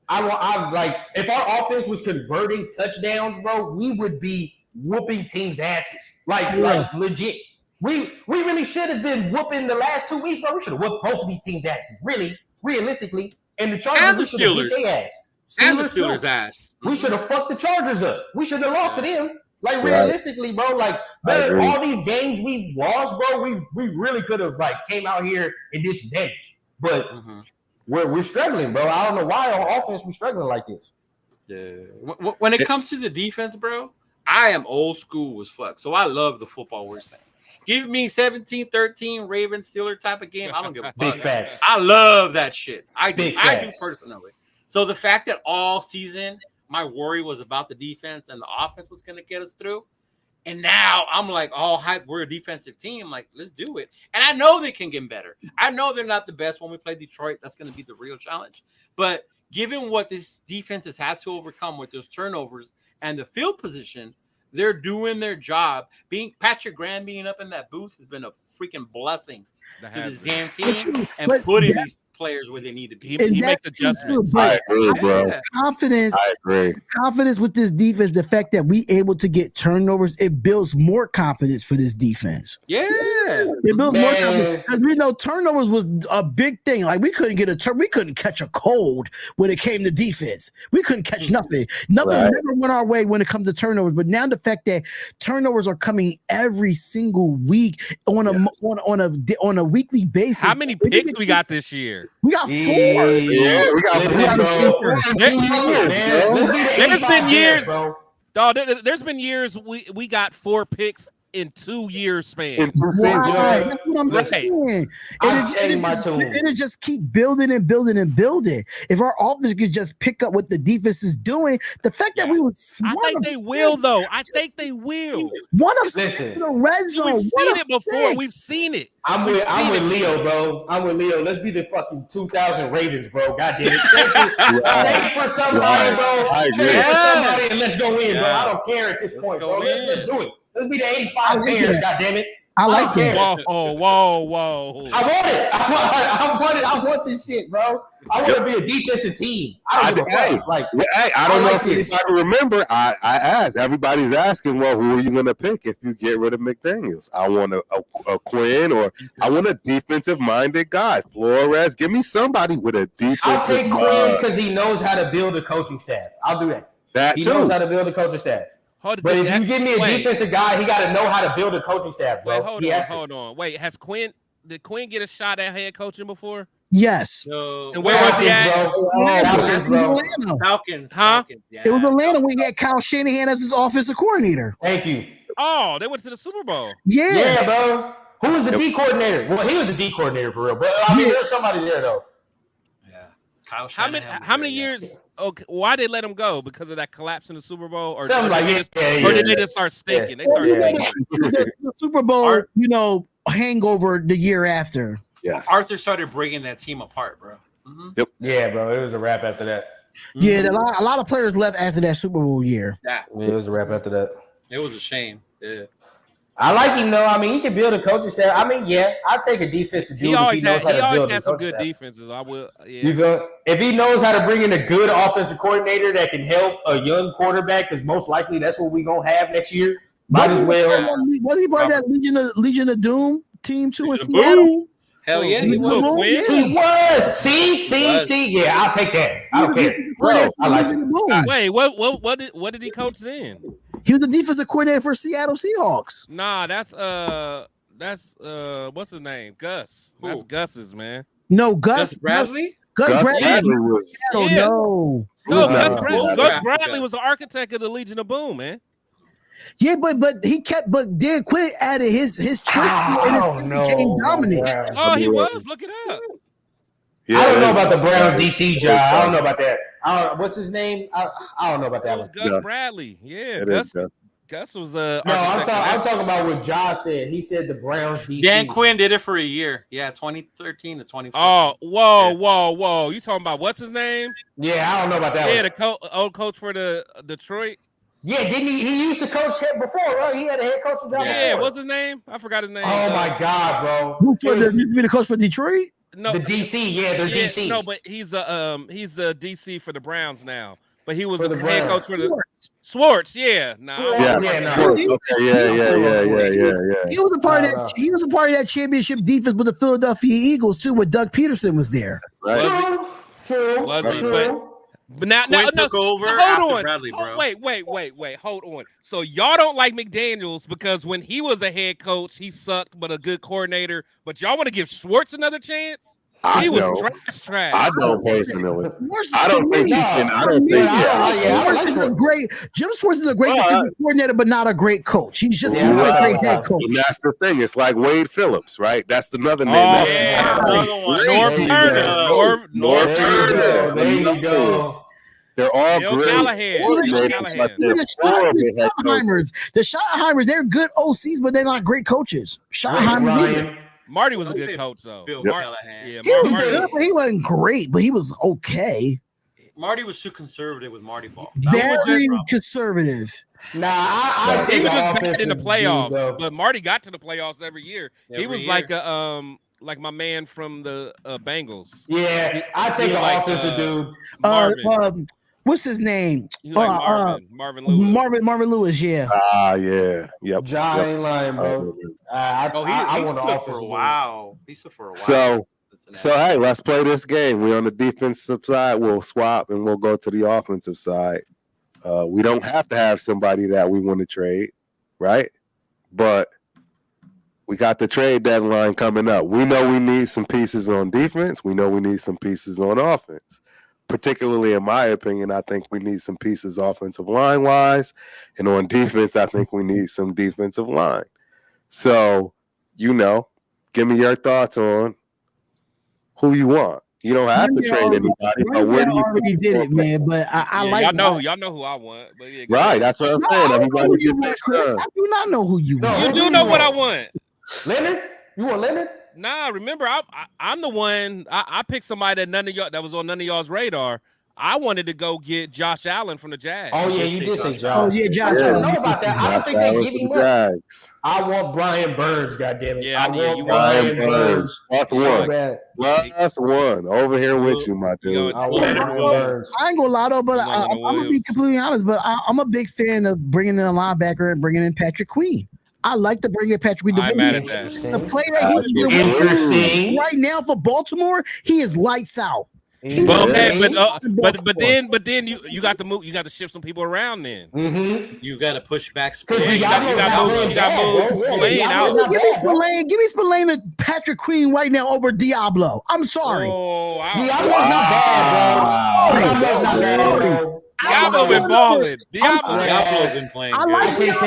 I'm like, if our offense was converting touchdowns, bro, we would be whooping teams' asses. Like legit. We really should have been whooping the last 2 weeks, bro. We should have whooped both of these teams' asses. Really, realistically. And the Chargers, we should have beat their ass. And the Steelers' ass. We should have fucked the Chargers up. We should have lost to them. Like realistically, bro. Like all these games we lost, bro. We really could have like came out here and did some damage. But we're struggling, bro. I don't know why on offense we're struggling like this. Yeah. When it comes to the defense, bro, I am old school as fuck. So I love the football we're saying. Give me 17-13 Ravens Steelers type of game. I don't give a fuck. Big facts. I love that shit. I do Facts. personally. So the fact that all season my worry was about the defense and the offense was going to get us through. And now I'm like all hyped. We're a defensive team. Like, let's do it. And I know they can get better. I know they're not the best when we play Detroit. That's going to be the real challenge. But given what this defense has had to overcome with those turnovers and the field position, they're doing their job. Patrick Graham being up in that booth has been a freaking blessing to this damn team and putting these players where they need to be. He makes adjustments. I agree, bro. Confidence. I agree. Confidence with this defense. The fact that we able to get turnovers, it builds more confidence for this defense. Yeah, it builds more confidence because we know turnovers was a big thing. Like we couldn't get we couldn't catch a cold when it came to defense. We couldn't catch nothing. Nothing never went our way when it comes to turnovers. But now the fact that turnovers are coming every single week on a weekly basis. How many picks we got this year? We got 4. Yeah, we got 4. There's been years, dog. There's been years we got 4 picks in 2 years span. In 2 seasons. That's what I'm saying. It'll just keep building and building and building. If our offense could just pick up what the defense is doing, the fact that we was I think they will, though. I think they will. One of the red zone. We've seen it before. We've seen it. I'm with Leo, bro. I'm with Leo. Let's be the fucking 2000 Ravens, bro. God damn it. Trade for somebody, bro. Trade for somebody and let's go in, bro. I don't care at this point, bro. Let's do it. Let's be the 85 Bears, goddammit. I like it. Whoa. I want it. I want this shit, bro. I want to be a defensive team. I don't know if I remember. I asked. Everybody's asking, well, who are you going to pick if you get rid of McDaniels? I want a Quinn or I want a defensive-minded guy. Flores, give me somebody with a defensive. I'll take Quinn because he knows how to build a coaching staff. I'll do that. He knows how to build a coaching staff. But if you give me a defensive guy, he got to know how to build a coaching staff, bro. Hold on. Wait, did Quinn get a shot at head coaching before? Yes. And where was he at? Falcons. Huh? Yeah. It was Atlanta when he had Kyle Shanahan as his offensive coordinator. Thank you. Oh, they went to the Super Bowl. Yeah, bro. Who was the D coordinator? Well, he was the D coordinator for real. But I mean, there's somebody there though. Yeah. Kyle Shanahan. How many years? Okay, why did they let him go? Because of that collapse in the Super Bowl, or something like or did they just start stinking? They started the Super Bowl, hangover the year after. Yes. Arthur started breaking that team apart, bro. Mm-hmm. Yep. Yeah, bro. It was a wrap after that. Yeah, a lot of players left after that Super Bowl year. Yeah, it was a wrap after that. It was a shame. Yeah. I like him though. I mean, he can build a coaching staff. I mean, yeah, I'll take a defensive dude if he knows how to build a coaching staff. He always has some good defenses. I will. Yeah. You feel? If he knows how to bring in a good offensive coordinator that can help a young quarterback, because most likely that's what we're gonna have next year. Might as well. Was he part of that Legion of Doom team too in Seattle? Hell yeah, he was. He was. See. Yeah, I'll take that. I don't care. Bro, I like it. Wait, what did he coach then? He was the defensive coordinator for Seattle Seahawks. Nah, that's what's his name? Gus. Who? That's Gus's, man. No, Gus Bradley. Gus Bradley was. No. Gus Bradley was the architect of the Legion of Boom, man. Yeah, but Dan Quinn added his twist and his team became dominant. Oh, he was. Look it up. Yeah, I don't know about the Browns DC job. I don't know about that. What's his name? I don't know about that one. Gus Bradley. Yeah, Gus was no. I'm talking about what Josh said. He said the Browns DC. Dan Quinn did it for a year. Yeah, 2013 to 2014. Oh, whoa! You talking about what's his name? Yeah, I don't know about that. Yeah, the old coach for the Detroit. Yeah, didn't he? He used to coach him before, right? He had a head coach job. Yeah, before. what's his name? I forgot his name. Oh my God, bro! Who be the coach for Detroit? No, the DC. Yeah, they're DC. No, but he's the DC for the Browns now. But he was for the head coach for the Swartz. Yeah, Swartz. Okay, yeah. He was a part of that. He was a part of that championship defense with the Philadelphia Eagles too, when Doug Peterson was there. Right. True. But now took over after Bradley, bro. Wait, hold on. So y'all don't like McDaniels because when he was a head coach, he sucked, but a good coordinator. But y'all want to give Schwartz another chance? He was trash. I don't personally. I don't think he can. I don't think. Jim Schwartz is a great coordinator, but not a great coach. He's just not a great head coach. And that's the thing. It's like Wade Phillips, right? That's another name. Another one. North Turner. There you go. They're all great. The Schottenheimers, they're good OCs, but they're not great coaches. Schottenheimer. Marty was a good coach, though. Bill Callahan. Yeah, he was good, but he wasn't great, but he was okay. Marty was too conservative with Marty Ball. Very conservative. Nah, I he was just bad in the playoffs, but Marty got to the playoffs every year. He was like my man from the Bengals. Yeah, I take an offensive dude. Marvin. What's his name? Marvin Lewis. Marvin Lewis, yeah. Yeah. Yep. John ain't lying, bro. I want to for a while. He's for a while. So hey, let's play this game. We're on the defensive side. We'll swap and we'll go to the offensive side. We don't have to have somebody that we want to trade, right? But we got the trade deadline coming up. We know we need some pieces on defense. We know we need some pieces on offense. Particularly, in my opinion, I think we need some pieces offensive line-wise. And on defense, I think we need some defensive line. So, give me your thoughts on who you want. You don't have to trade anybody, but where do you already did it, man? But I like y'all know who I want. But right, that's what I'm saying. Everybody get that. I do not know who you want. You do know what I want. Leonard? You want Leonard? Nah, remember, I'm the one. I picked somebody that was on none of y'all's radar. I wanted to go get Josh Allen from the Jags. Oh yeah, you did say Josh. Oh yeah, Josh. I don't know about that. I don't think they give him up. I want Brian Burns. Goddamn it! Yeah, I want Brian Burns. That's one. That's one. Over here with you, my dude. I ain't gonna lie though, but I'm gonna be completely honest. But I'm a big fan of bringing in a linebacker and bringing in Patrick Queen. I like to bring in Patrick Queen. I'm mad at that. The play that he's doing interesting right now for Baltimore, he is lights out. But then you got to move. You got to shift some people around. Then you got to push back. You got to move Spillane out. Give me Spillane and Patrick Queen right now over Diablo. I'm sorry. Diablo's not bad, bro. Diablo's not bad, bro. Diablo been balling. Diablo's been playing. I can't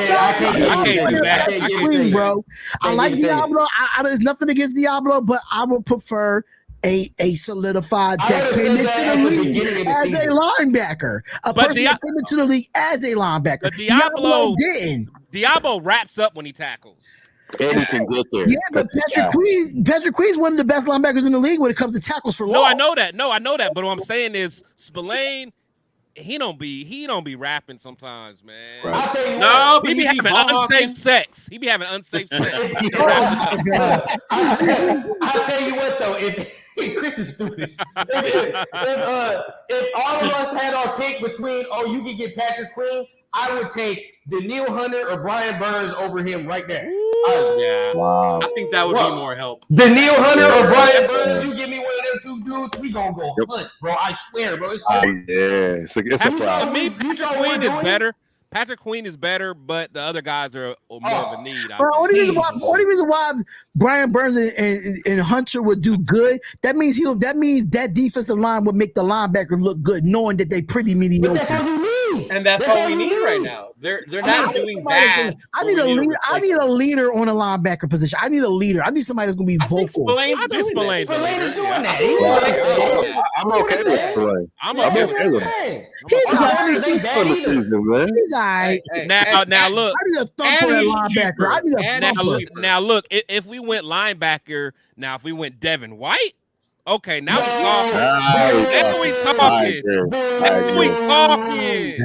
do that, bro. I like Diablo. There's nothing against Diablo, but I would prefer a solidified that came into the league as a linebacker. A person that came into the league as a linebacker. But Diablo didn't. Diablo wraps up when he tackles. And he can get there. Yeah, but Patrick Queen's one of the best linebackers in the league when it comes to tackles for long. No, I know that. But what I'm saying is Spillane, he don't be rapping sometimes, man. Right. I'll tell you what. He be having unsafe sex. He be having unsafe sex. I'll tell you what though, if Chris is stupid. If all of us had our pick between, you can get Patrick Queen, I would take Daniil Hunter or Brian Burns over him right there. Wow. I think that would be more help. Daniil Hunter or Brian Burns, you give me one of them two dudes, we gonna go hunt, bro. I swear, bro. It's hard. It's a problem. Me, Patrick Queen is better. Patrick Queen is better, but the other guys are more of a need. Only reason why Brian Burns and Hunter would do good, that means that defensive line would make the linebacker look good, knowing that they pretty mediocre. But that's how you need. need. And that's all we need right now. They're not doing bad. I need a leader. I need a leader on a linebacker position. I need a leader. I need somebody that's gonna be vocal. Spillane's doing that. Spillane is doing that. I'm okay with Spillane. I'm okay okay with it. He's Our got corners ain't bad for the either. season, man. He's all right. Now look. I need a thumper at linebacker. I need a thumper. Now look. If we went linebacker, now if we went Devin White, okay. Now we talking. Now we talking. Now we talking.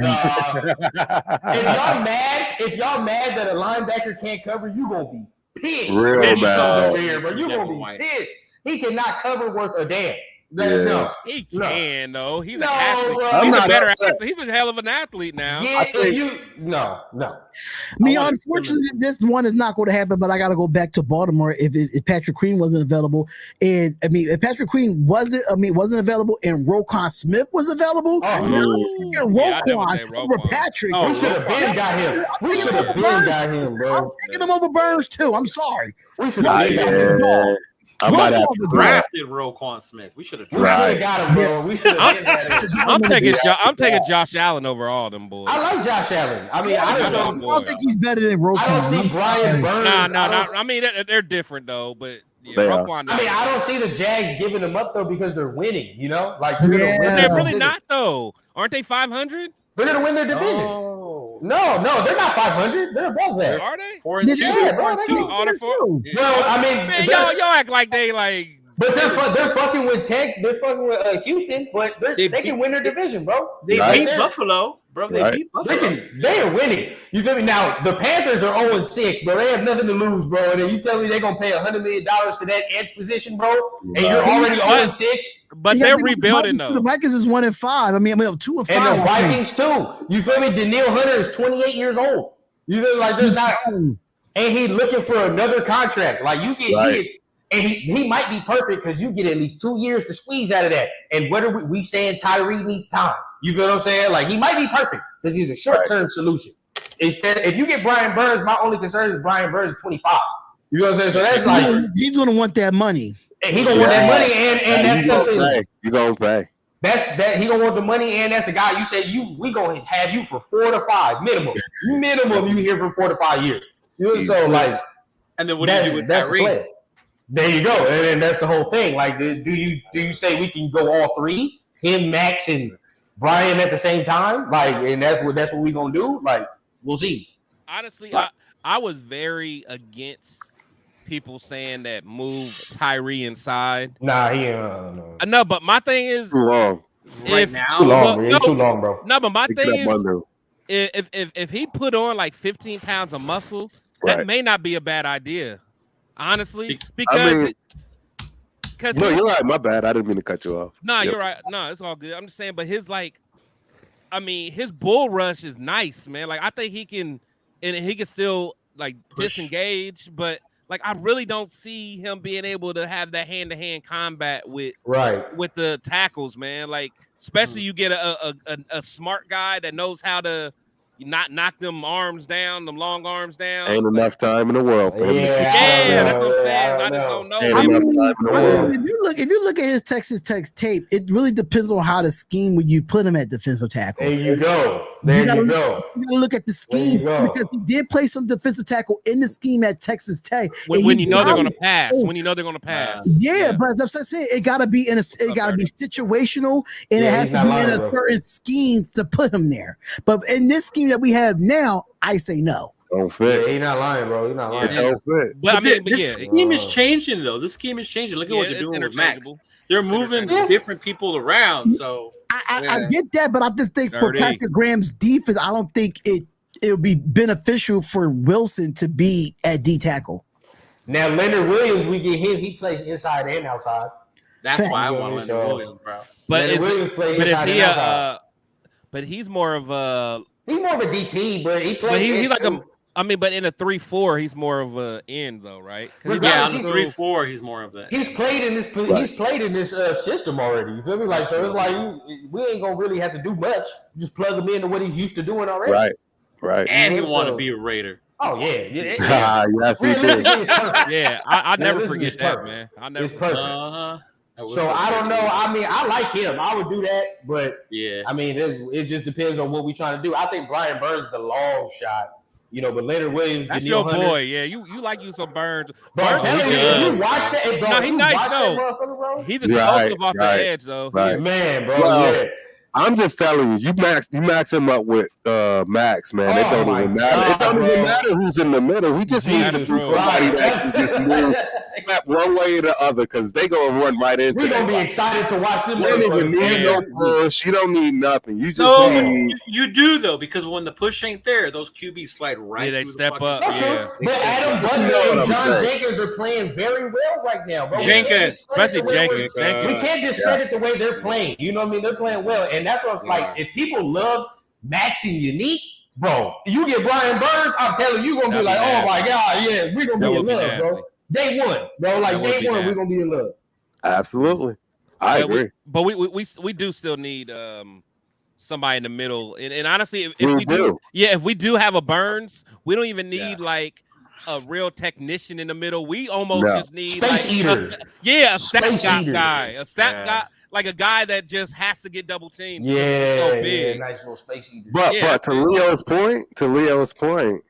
If y'all mad that a linebacker can't cover, you gonna be pissed. Real When he bad. comes over here, bro. You gonna be pissed. He cannot cover worth a damn. No. He can though. He's No, an athlete. bro. He's I'm a not better upset. athlete. He's a hell of an athlete now. Yeah, no. I mean, unfortunately, this one is not going to happen. But I got to go back to Baltimore if Patrick Queen wasn't available, and I mean, if Patrick Queen wasn't available, and Roquan Smith was available, Roquan over Patrick. We should have been got him. We should have been got him, bro. I'm taking him over Burns too. I'm sorry. We should have been got him. I might have to Drafted Roquan Smith. We should have Right. got him, bro. We should have been got him. I'm taking Josh Allen over all them boys. I like Josh Allen. I mean, I don't think he's better than Roquan. I don't see Brian Burns. No. I mean, they're different though, but yeah, They are. Roquan. I mean, I don't see the Jags giving them up though because they're winning. You know, like Yeah. they're really not though. Aren't they 500? They're gonna win their division. No, they're not 500. They're above that. Are they? 4-2. Yeah, bro, they All the four. Well, I mean, Man, y'all act like they like. but they're fucking with Tech. They're fucking with Houston, but they can win their division, bro. They Right. beat Buffalo, bro. They Right. beat Buffalo. They are winning. You feel me? Now the Panthers are 0-6, bro. They have nothing to lose, bro. And then you tell me they're gonna pay $100 million to that edge position, bro, and you're already 0-6. But they're rebuilding though. The Vikings is 1-5. I mean 2-5. And the Vikings too. You feel me? Daniil Hunter is 28 years old. You feel like there's not, and he looking for another contract. Like you get, and he might be perfect because you get at least 2 years to squeeze out of that. And what are we saying? Tyree needs time. You feel what I'm saying? Like he might be perfect because he's a short-term solution. Instead, if you get Brian Burns, my only concern is Brian Burns is 25. You know what I'm saying? So that's like he's gonna want that money. And he gonna want that money, and that's something. You gonna pay? That's he gonna want the money, and that's a guy you say we gonna have you for 4 to 5 minimum. Minimum, you here for 4 to 5 years. You know, so like, And then what do you do with Tyree? The there you go, and then that's the whole thing. Like, do you say we can go all three, him, Max, and Brian at the same time? Like, and that's what we gonna do. Like, we'll see. Honestly, I was very against people saying that move Tyree inside. Nah, he No, but my thing is Too long. Right now, too long, man. It's too long, bro. No, but my Pick thing it up is, under. if he put on like 15 pounds of muscle, that may not be a bad idea, honestly, because No, you're right. My bad. I didn't mean to cut you off. No, you're right. No, it's all good. I'm just saying, but his his bull rush is nice, man. Like I think he can still like disengage, but like I really don't see him being able to have that hand-to-hand combat with the tackles, man. Like especially you get a smart guy that knows how to not knock them arms down, them long arms down. Ain't enough time in the world for him. That's what I'm saying. I just don't know. Ain't enough time in the world. If you look at his Texas Tech tape, it really depends on how to scheme when you put him at defensive tackle. There you go. You gotta look at the scheme because he did play some defensive tackle in the scheme at Texas Tech. When you know they're gonna pass. When you know they're gonna pass. Yeah, but I'm saying it gotta be situational, and it has to be in a certain scheme to put him there. But in this scheme that we have now, I say no. Don't fit. Yeah, he's not lying, bro. He's not lying. Don't fit. But this scheme is changing, though. This scheme is changing. Look at what they're doing with Max. They're moving different people around. So I get that, but I just think for Patrick Graham's defense, I don't think it would be beneficial for Wilson to be at D tackle. Now Leonard Williams, we get him. He plays inside and outside. That's why I want Leonard Williams, bro. But he's more of a DT, but he plays. He's like but in a 3-4, he's more of a end though, right? On the 3-4, he's more of that. He's played in this. He's played in this system already. You feel me? Like so, it's like we ain't gonna really have to do much. Just plug him into what he's used to doing already. Right. And he want to be a Raider. Oh yeah. Yes, he did. Yeah, I never forget that, man. I never. It's perfect. So I don't know. I mean, I like him. I would do that, but yeah, I mean, it just depends on what we're trying to do. I think Brian Burns is the long shot. But Leonard Williams, That's Daniil your Hunter. boy. Yeah, you like you some Burns. Bro, I'm Burns telling you, does. you watched it, bro. No, he you nice, watched though. that motherfucker, bro. He's explosive off the edge, though. Right. Man, bro, Well, yeah. I'm just telling you, you max him up with Max, man. It Oh don't my even matter. God, It don't bro. even matter who's in the middle. He just needs to Jesus be somebody Christ. that can just move one way or the other, because they gonna run right into We're gonna that. be excited to watch them. You don't even need no push. You don't need nothing. You just need. you do though, because when the push ain't there, those QBs slide right. Yeah, they through step the fucking up. line. Yeah. But Adam You Butler know what and I'm John saying. Jenkins are playing very well right now, bro. Jenkins, especially We Jenkins. can't discredit the way they're playing. You know what I mean? They're playing well, and that's what it's like. If people love Max and Unique, bro, you get Brian Burns, I'm telling you, you're gonna be That'd like, be oh my god, yeah, we're gonna That be in would be love, bro. nasty. Day one, bro, like That would day be one, nasty. we're gonna be in love. Absolutely, I agree. But we do still need somebody in the middle. And honestly, if We we do, do. if we do have a Burns, we don't even need like a real technician in the middle. We almost just need Space like eater. a stat Space eater. guy, a stat guy, like a guy that just has to get double teamed. Yeah, It's so big. nice little space eater. But to Leo's point,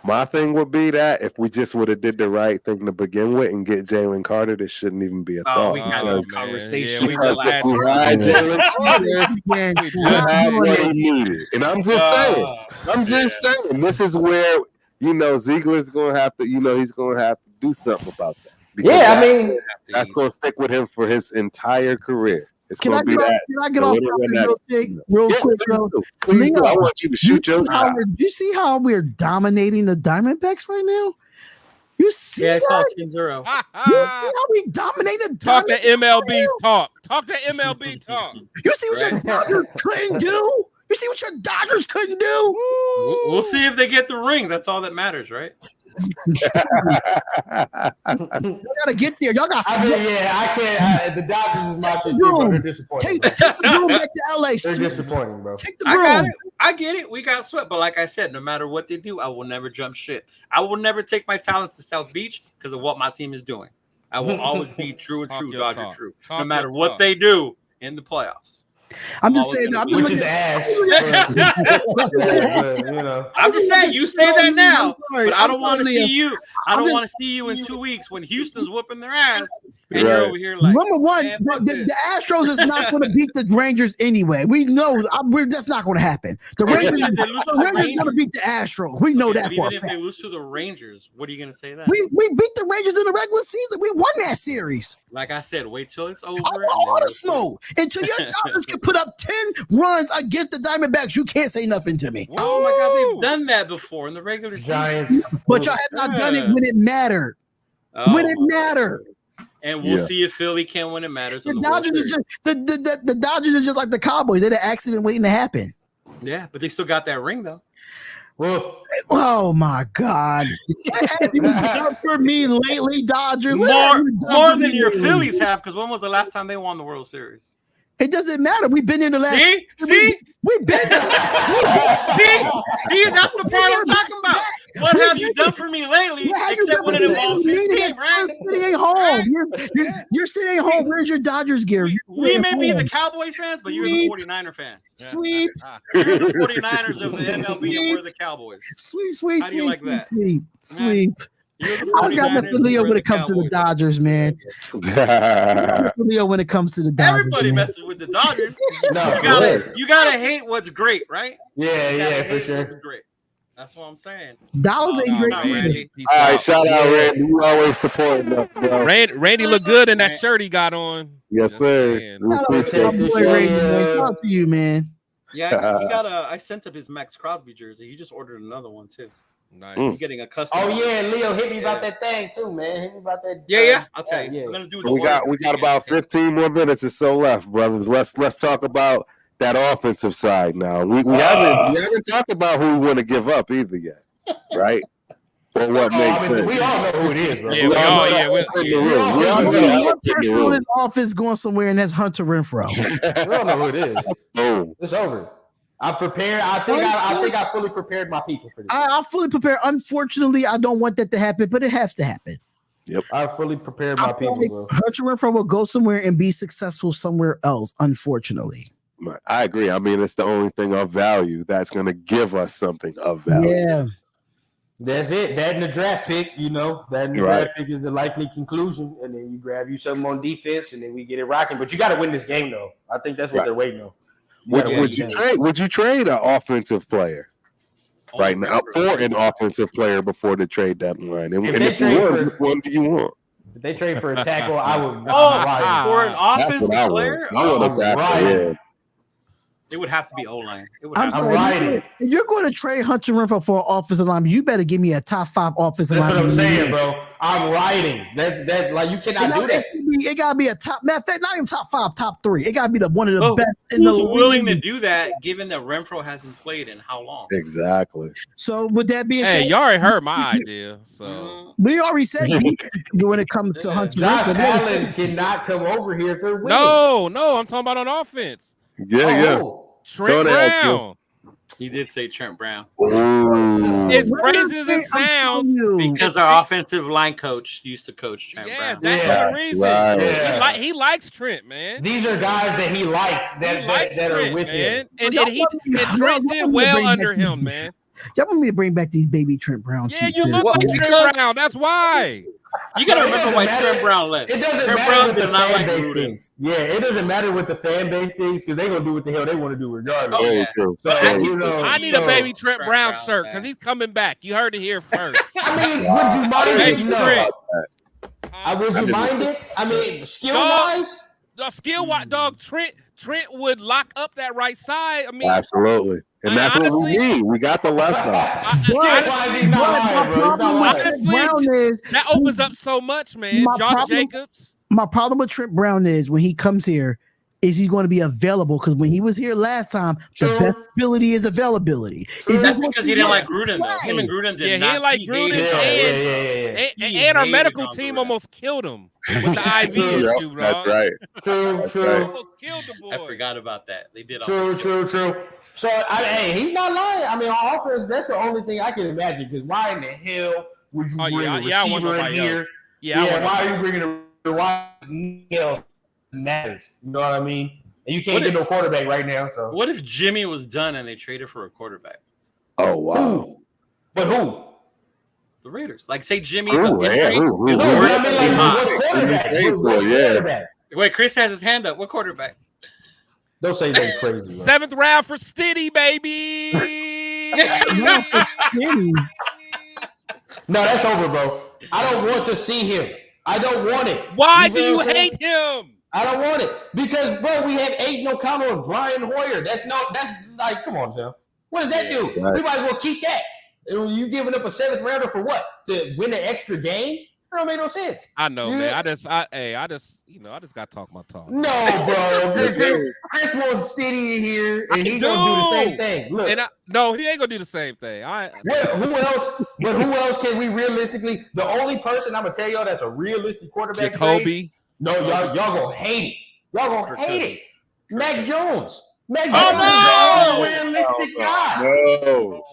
my thing would be that if we just would have did the right thing to begin with and get Jalen Carter, this shouldn't even be a thought. we had because this conversation. Yeah, we because just if had we had Jalen Carter, We we had what he needed. And I'm just saying, this is where, Ziegler's going to have to, he's going to have to do something about that. Because that's going to stick with him for his entire career. It's going to be that. Can I get off topic real quick, bro? Please do. Leo, I want you to shoot your shot. Do you see how we're dominating the Diamondbacks right now? You see Yeah, it's that? called 10-0. You see how we dominate the Talk Diamondbacks to MLB right now? talk. Talk to MLB talk. You see what your Dodgers couldn't do? You see what your Dodgers couldn't do? We'll see if they get the ring. That's all that matters, right? You gotta get there. Y'all got. I mean, I can't. The Dodgers is my team, but they're disappointing. Take the broom back to LA. They're disappointing, bro. Take the I got broom. it. I get it. We got swept. But like I said, no matter what they do, I will never jump ship. I will never take my talents to South Beach because of what my team is doing. I will always be true and Talk true, your Dodger talk. true. Talk No matter your what talk. they do in the playoffs. I'm just always saying. gonna I'm be- just Which is looking- ass. But, I'm just saying, you say that now, but I don't want to sorry. see you. I don't just- want to see you in 2 weeks when Houston's whooping their ass, and you're Right. over here like, Number one, man, fuck the this. Astros is not going to beat the Rangers anyway. We know that's not going to happen. The Rangers, Even if they lose to the the Rangers going to Rangers, beat the Astros. We know yeah, that but for a even if they fact. lose to the Rangers, what are you gonna say then? We beat the Rangers in the regular season. We won that series. Like I said, wait till it's over. I and want then all the we'll- smoke. Until your Dodgers can put up 10 runs against the Diamondbacks, you can't say nothing to me. Oh my God, they've done that before in the regular season. Giants. But y'all have not done it when it mattered. Oh, When it mattered. and we'll Yeah. see if Philly can win. It matters. The in the World Dodgers is Series. just the Dodgers is just like the Cowboys. They're the accident waiting to happen. Yeah, but they still got that ring though. Well, Oh my God! What have you done for me lately, Dodgers? What have you done More for than me your lately? Phillies have. Because when was the last time they won the World Series? It doesn't matter. We've been in the last. See, We've been. see, that's the part I'm talking about. What have you done for me lately, What have you except done when it for me involves lately? his Meaning team, that right? You're sitting at home. You're sitting at home. Where's your Dodgers gear? We may be the Cowboy fans, but you're the 49er fans. Sweep, You're the 49ers of the MLB, and we're the Cowboys. sweep, How do you like that? sweep. You're the I got nothing for 49ers, Leo we're when the it comes to the Cowboys. Dodgers, man. For Leo when it comes to the Dodgers. Everybody man. messes with the Dodgers. no, You gotta hate what's great, right? yeah, You gotta yeah, for hate sure. what's great. That's what I'm saying. Dollars ain't Oh, great no, either. Randy. Peace All right, out. shout out, Randy. You always supporting us, bro. Randy looked good in that shirt he got on. Yes, sir. Man. We Shout out to appreciate my it. boy Randy, man. Shout out to you, man. Yeah, he got a. I sent him his Max Crosby jersey. He just ordered another one too. Nice. Mm. He's getting a custom. Oh yeah, Leo, hit me about that thing too, man. Hit me about that. Yeah. I'll tell you. Yeah. We're gonna do. So we got about 15 more minutes or so left, brothers. Let's talk about that offensive side now. We haven't talked about who we want to give up either yet, right? Or what makes sense. We all know who it is, bro. Yeah, we all- yeah, we- We all know Only that. one person in his office going somewhere, and that's Hunter Renfro. We all know who it is. Boom. It's over. I'm prepared. I think I fully prepared my people for this. I'm fully prepared. Unfortunately, I don't want that to happen, but it has to happen. Yep. I fully prepared my people, bro. Hunter Renfrow will go somewhere and be successful somewhere else, unfortunately. Right. I agree. I mean, it's the only thing of value that's going to give us something of value. Yeah. That's it. That and the draft pick, you know, that and the draft pick is the likely conclusion. And then you grab you something on defense and then we get it rocking. But you got to win this game, though. I think that's what they're waiting on. Would you trade an offensive player right now for an offensive player before the trade deadline? And if you would, which one do you want? If they trade for a tackle, I would. For an offensive player? I want a tackle. It would have to be O-line. I'm riding. If you're going to trade Hunter Renfrow for an offensive lineman, you better give me a top 5 offensive lineman. That's what I'm saying, bro. I'm riding. That's like you cannot do that. It gotta be a top. Matter of fact, not even top 5, top 3. It gotta be one of the best in the league. Who's willing to do that, given that Renfrow hasn't played in how long? Exactly. So would that be? Hey, you already heard my idea. So we already said when it comes to Hunter Josh Renfrow, Allen cannot come over here if they're winning. No, I'm talking about on offense. Yeah. Trent Brown. He did say Trent Brown. As crazy as it sounds, because our offensive line coach used to coach Trent Brown. That's the reason. Right. He likes Trent, man. These are guys that he likes that are with him. And Trent did well under him, man. Y'all want me to bring back these baby Trent Brown? Yeah, you look like Trent Brown. That's why. You gotta remember why Trent Brown left. It doesn't matter what the fan base thinks. Yeah, it doesn't matter what the fan base thinks because they're gonna do what the hell they want to do regardless. I need a baby Trent Brown shirt because he's coming back. You heard it here first. I mean, would you mind it? No. Would you mind it? I mean, skill-wise? Skill-wise, dog. Trent would lock up that right side. I mean, absolutely. And that's what we need. We got the left side. That opens up so much, man. Josh Jacobs. My problem with Trent Brown is when he comes here, is he going to be available? Because when he was here last time, the best ability is availability. That's because he didn't like Gruden, though. Him and Gruden did not. He like Gruden, and our medical team almost killed him with the IV issue, bro. That's right. True. Almost killed the boy. I forgot about that. They did. True. So, he's not lying. I mean, on offense, that's the only thing I can imagine. Because why in the hell would you bring a receiver in here? Why are you bringing why else matters? You know what I mean? And you can't get no quarterback right now. So, what if Jimmy was done and they traded for a quarterback? Oh wow! But who? The Raiders. Like, say Jimmy. Wait, Chris has his hand up. What quarterback? Don't say that crazy. 7th round for Stiddy, baby. No, that's over, bro. I don't want to see him. I don't want it. Why do you hate him? I don't want it because, bro, we have Aiden O'Connell and Brian Hoyer. That's like, come on, Joe. What does that do? Right. We might as well keep that. You giving up a 7th rounder for what? To win an extra game? That don't make no sense. I know, man. I just gotta talk my talk. No, bro. Chris wants Stiddy in here, and he's gonna do the same thing. Look, no, he ain't gonna do the same thing. Who else? But who else can we realistically? The only person I'm gonna tell y'all that's a realistic quarterback. Jacoby. No, y'all gonna hate it. Y'all gonna hate it. Mac Jones. Mac Jones is a realistic guy.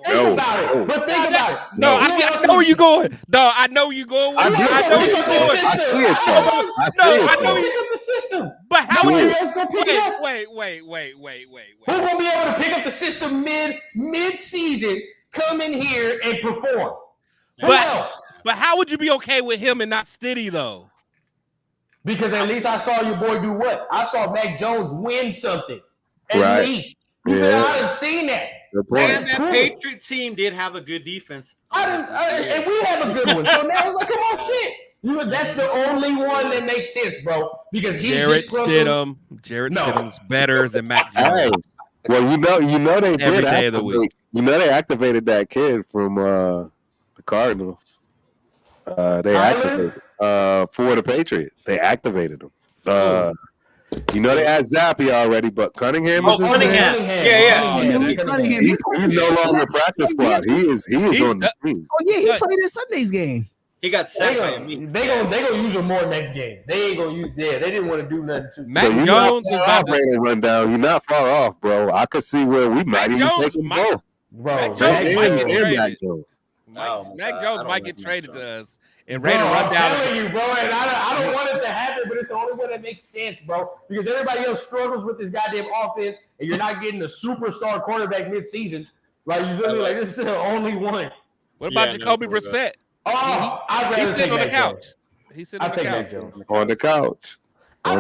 Think about it. But think about it. No, I know where you're going. No, I know you're going. I know you're going. I know you pick up the system. But how are you else gonna pick it up? Wait. Who gonna be able to pick up the system mid-season, come in here and perform? Who else? But how would you be okay with him and not Stiddy though? Because at least I saw your boy do what? I saw Mac Jones win something. At least. I didn't see that. And that Patriot team did have a good defense. And we have a good one. So now it's like, come on, shit. That's the only one that makes sense, bro. Because he's Jarrett Stidham's better than Mac Jones. Well, you know they did activate. You know they activated that kid from the Cardinals. They activated for the Patriots. They activated him. You know they had Zappy already, but Cunningham is his name. Cunningham. He's no longer practice squad. He is on the team. Oh yeah, he played in Sunday's game. He got sacked. They gonna use him more next game. They ain't gonna use. Yeah, they didn't want to do nothing to. Mac Jones is about to run down. You're not far off, bro. I could see where we might even take them both. Bro, Mac Jones might get traded to us, and ready to run I'm down. telling you, bro, and I don't want it to happen, but it's the only one that makes sense, bro. Because everybody else struggles with this goddamn offense, and you're not getting a superstar quarterback mid-season. Like, you feel me? Like, this is the only one. What about Jacoby Brissett? Oh, I'd rather take on the Mac couch. Jones. He's sitting on the couch. On the couch. Bro,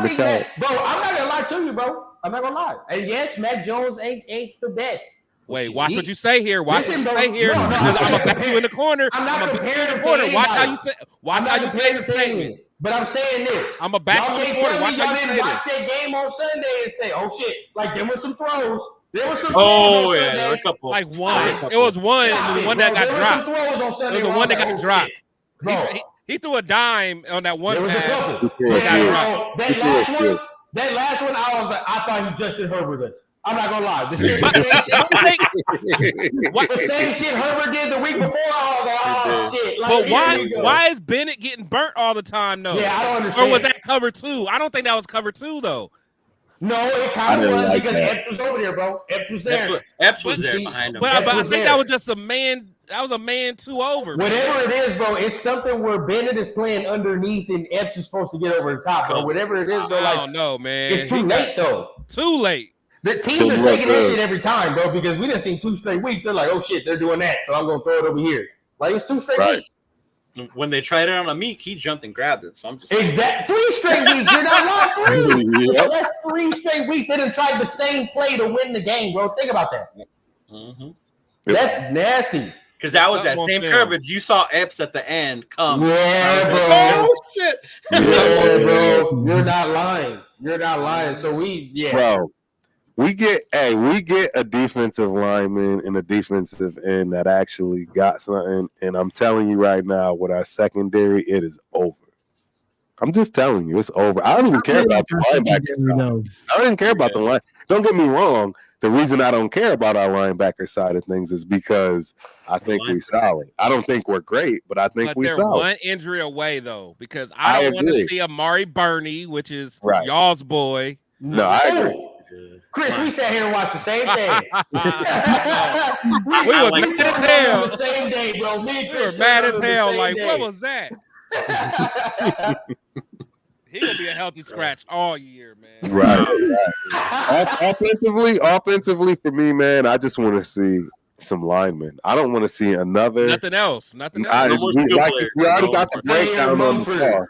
I'm not gonna lie to you, bro. I'm not gonna lie. And yes, Mac Jones ain't the best. Wait, watch what you say here. Watch what you say here. No, I'm gonna back you in the corner. I'm not comparing him to anybody. Watch how you say. Watch how you say the statement. But I'm saying this. I'm gonna back you in the corner. Watch how you say y'all didn't watch this. that game on Sunday and say, "Oh shit!" Like there was some throws. There was some. Oh yeah, there were a couple. Like one. It was one. The one that got dropped. There was some throws on Sunday. It was the one that got dropped. Bro, he threw a dime on that one there was a pass. couple. That last one, I was like, I thought he Justin Herbert us. I'm not gonna lie. The same shit Herbert did the week before. I was like, oh shit. Like, but why is Bennett getting burnt all the time though? Yeah, I don't understand. Or was that cover 2? I don't think that was cover 2 though. No, it kind of was because Epps was over there, bro. Epps was there. Epps was there behind him. But I think that was just a man. That was a man 2 over. Whatever it is, bro, it's something where Bennett is playing underneath and Epps is supposed to get over the top, bro. Whatever it is, bro. I don't know, man. It's too late, though. Too late. The teams are taking that shit every time, bro, because we done seen 2 straight weeks. They're like, oh shit, they're doing that, so I'm gonna throw it over here. Like it's 2 straight weeks. When they tried it on a Meek, he jumped and grabbed it. So I'm just 3 straight weeks. You're not lying. 3. So that's 3 straight weeks. They done tried the same play to win the game, bro. Think about that. Mm-hmm. That's nasty. Because that was that same coverage. You saw Epps at the end come. Yeah, bro. Oh shit. Yeah, bro. You're not lying. You're not lying. So bro. We get a defensive lineman and a defensive end that actually got something, and I'm telling you right now, with our secondary, it is over. I'm just telling you, it's over. I don't even care about the linebacker. I don't even care about the line. Don't get me wrong. The reason I don't care about our linebacker side of things is because I think we're solid. I don't think we're great, but I think we're solid. One injury away though, because I don't want to see Amari Burney, which is y'all's boy. No, I agree. Chris, we sat here and watched the same thing. we were mad as hell. The same day, bro. Me and Chris were mad as hell. Like, what was that? He gonna be a healthy scratch all year, man. Right. Offensively for me, man, I just want to see some linemen. I don't want to see another. Nothing else. We already got the breakdown on the car.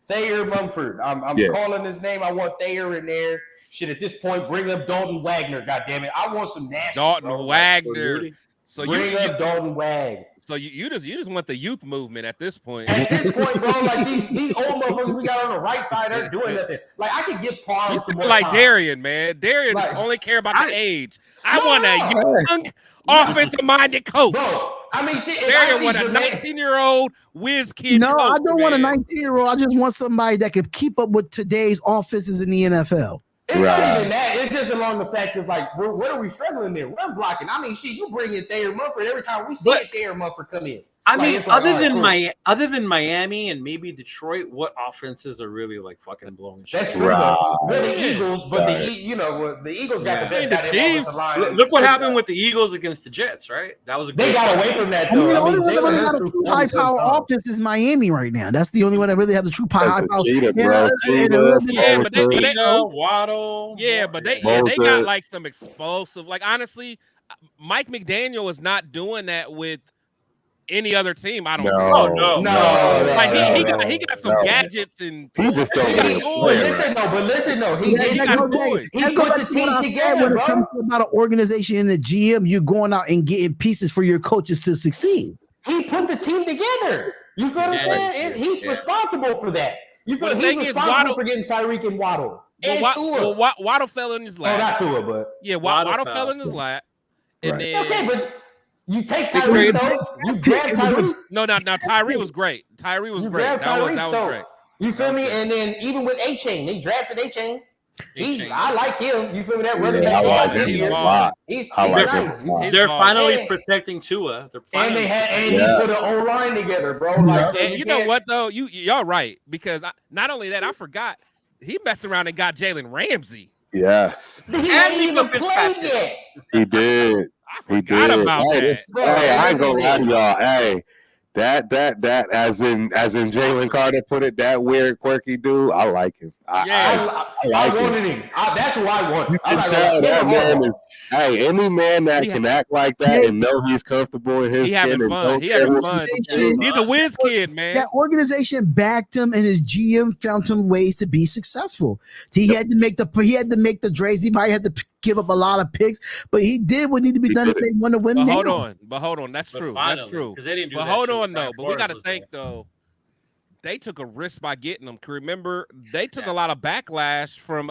Thayer Mumford. I'm calling his name. I want Thayer in there. Shit, at this point, bring up Dalton Wagner. God damn it, I want some nasty. Dalton Wagner. So bring up Dalton Wagner. So you just want the youth movement at this point. At this point, bro, like these old motherfuckers we got on the right side aren't doing nothing. Like I could give Parham some more like time. Darian, man. Darian only care about the age. I want a young, offensive-minded coach. Bro, I mean, Darian want a 19-year-old whiz kid. No, coach, I don't want a man. 19-year-old. I just want somebody that could keep up with today's offenses in the NFL. It's not even that. It's just along the fact of like, what are we struggling there? Run blocking. I mean, shit, you bring in Thayer Mumford every time we see Thayer Mumford come in. I mean, other than Miami and maybe Detroit, what offenses are really like fucking blowing shit? That's true. We're the Eagles, but the Eagles got the best. The Chiefs. Look what happened with the Eagles against the Jets, right? That was they got away from that though. I mean, the only one that got a true high power offense is Miami right now. That's the only one that really has a true high power. Waddle. Yeah, but they got like some explosive. Like honestly, Mike McDaniel is not doing that with any other team. I don't think. No. Like he got some gadgets and he just don't. But listen, he put the team together, when it bro. comes to about an organization and the GM, you're going out and getting pieces for your coaches to succeed. He put the team together. You feel what I'm saying? He's responsible for that. You feel he's responsible for getting Tyreek and Waddle. Waddle fell in his lap. Oh, not Tua, but Waddle fell in his lap. And then, okay, but you take Tyreek though. You grab Tyreek. No, Tyree was great. Tyree was great. That was great. You feel me? And then even with A-Chain, they drafted A-Chain. I like him. You feel me? That running back this year. He's nice. They're finally protecting Tua. And he put an O-line together, bro. Like, so you know what though? Y'all right, because not only that, I forgot he messed around and got Jalen Ramsey. Yes. He hasn't even played yet. He did. I forgot about that. Hey, I ain't gonna lie to y'all. Hey, That as in Jalen Carter put it, that weird quirky dude, I like him. I wanted him. That's who I wanted. You can tell that man is any man that can act like that and know he's comfortable in his skin and don't care what He's a whiz kid, man. That organization backed him, and his GM found him ways to be successful. He had to make the trades. He might have to give up a lot of picks, but he did what needed to be done if they want to win. But hold on, that's true. That's true. Because they didn't do but that hold shit on, though. But we got to was think though. They took a risk by getting them. Remember, they took a lot of backlash from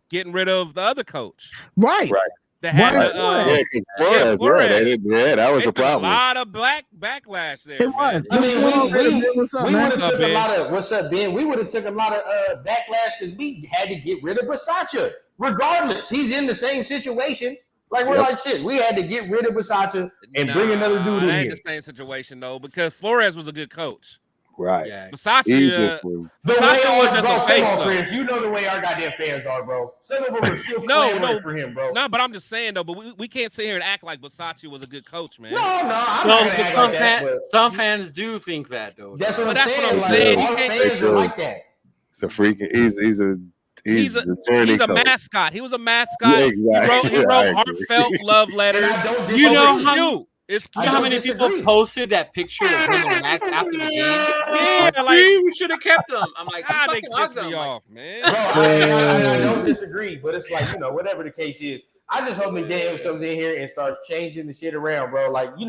getting rid of the other coach. Right. That had Flores. That was a problem. A lot of backlash there. It was. I mean, we what's up, would man? have took a lot of what's up, Ben? We would have took a lot of backlash because we had to get rid of Basaccia. Regardless, he's in the same situation. Like we're like shit. We had to get rid of Basaccia and bring another dude in here. Ain't the same situation though, because Flores was a good coach. Right. Yeah. Basaccia was the way was just a fake, come on, Chris. You know the way our goddamn fans are, bro. Some of them are still clamoring for him, bro. No, but I'm just saying though. But we can't sit here and act like Basaccia was a good coach, man. No, I'm not gonna act like that. Some fans do think that though. That's what I'm saying. All fans are like that. It's a freaking. He's a mascot. He was a mascot. Yeah, exactly. He wrote heartfelt love letters. You know how many people posted that picture of him on Max after the game? Yeah, like we should have kept him. I'm like, they pissed me off, man. Bro, I don't disagree, but it's like, whatever the case is, I just hope McDaniels comes in here and starts changing the shit around, bro. Like, you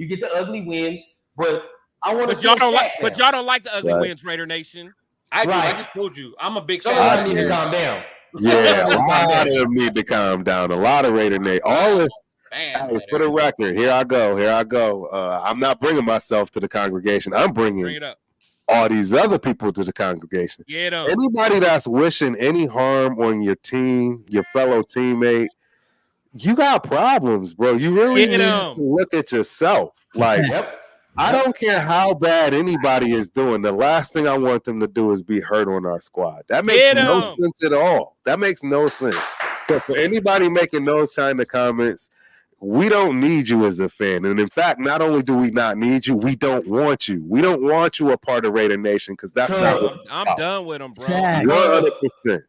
get the ugly wins, but I want to see y'all don't like the ugly wins, Raider Nation. I do. I just told you. I'm a big fan. Somebody need to calm down. Yeah, a lot of them need to calm down. A lot of Raider Nation. All this. Hey, for the record, here I go. I'm not bringing myself to the congregation. I'm bringing all these other people to the congregation. Anybody that's wishing any harm on your team, your fellow teammate, you got problems, bro. You really need to look at yourself. Like, I don't care how bad anybody is doing. The last thing I want them to do is be hurt on our squad. That makes no sense at all. That makes no sense. So for anybody making those kind of comments, we don't need you as a fan. And in fact, not only do we not need you, we don't want you. We don't want you a part of Raider Nation because that's not what I'm done with them, bro. 100%.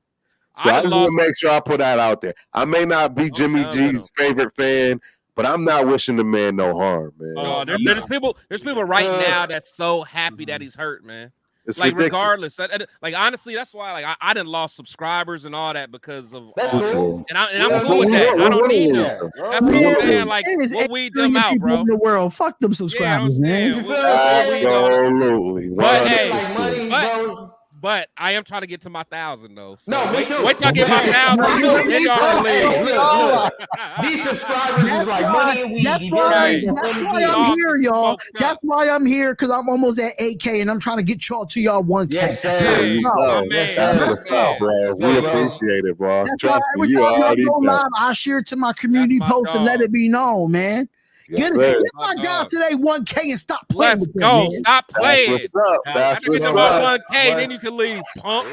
So I just want to make sure I put that out there. I may not be Jimmy G's favorite fan, but I'm not wishing the man no harm, man. Oh, there's people right now that's so happy that he's hurt, man. It's like ridiculous. regardless, like honestly, that's why I didn't lost subscribers and all that because of that's cool. And I'm cool with that. I don't need them. That's what I'm saying. Like we'll weed them out, bro. In the world, fuck them subscribers, man. Absolutely. But hey, but I am trying to get to my 1,000 though. So no, me too. Wait till I get my 1,000. These subscribers is like money and weed. That's why I'm here, y'all. That's why I'm here, because I'm almost at 8K and I'm trying to get y'all to y'all 1K. Yes, sir. That's what's up, bro. We appreciate it, bro. Trust me, you already know. I share it to my community post and let it be known, man. Yes, get my guys today 1K and stop playing with them, man. Stop playing. That's what's up. That's what's up. 1K, then you can leave, punk.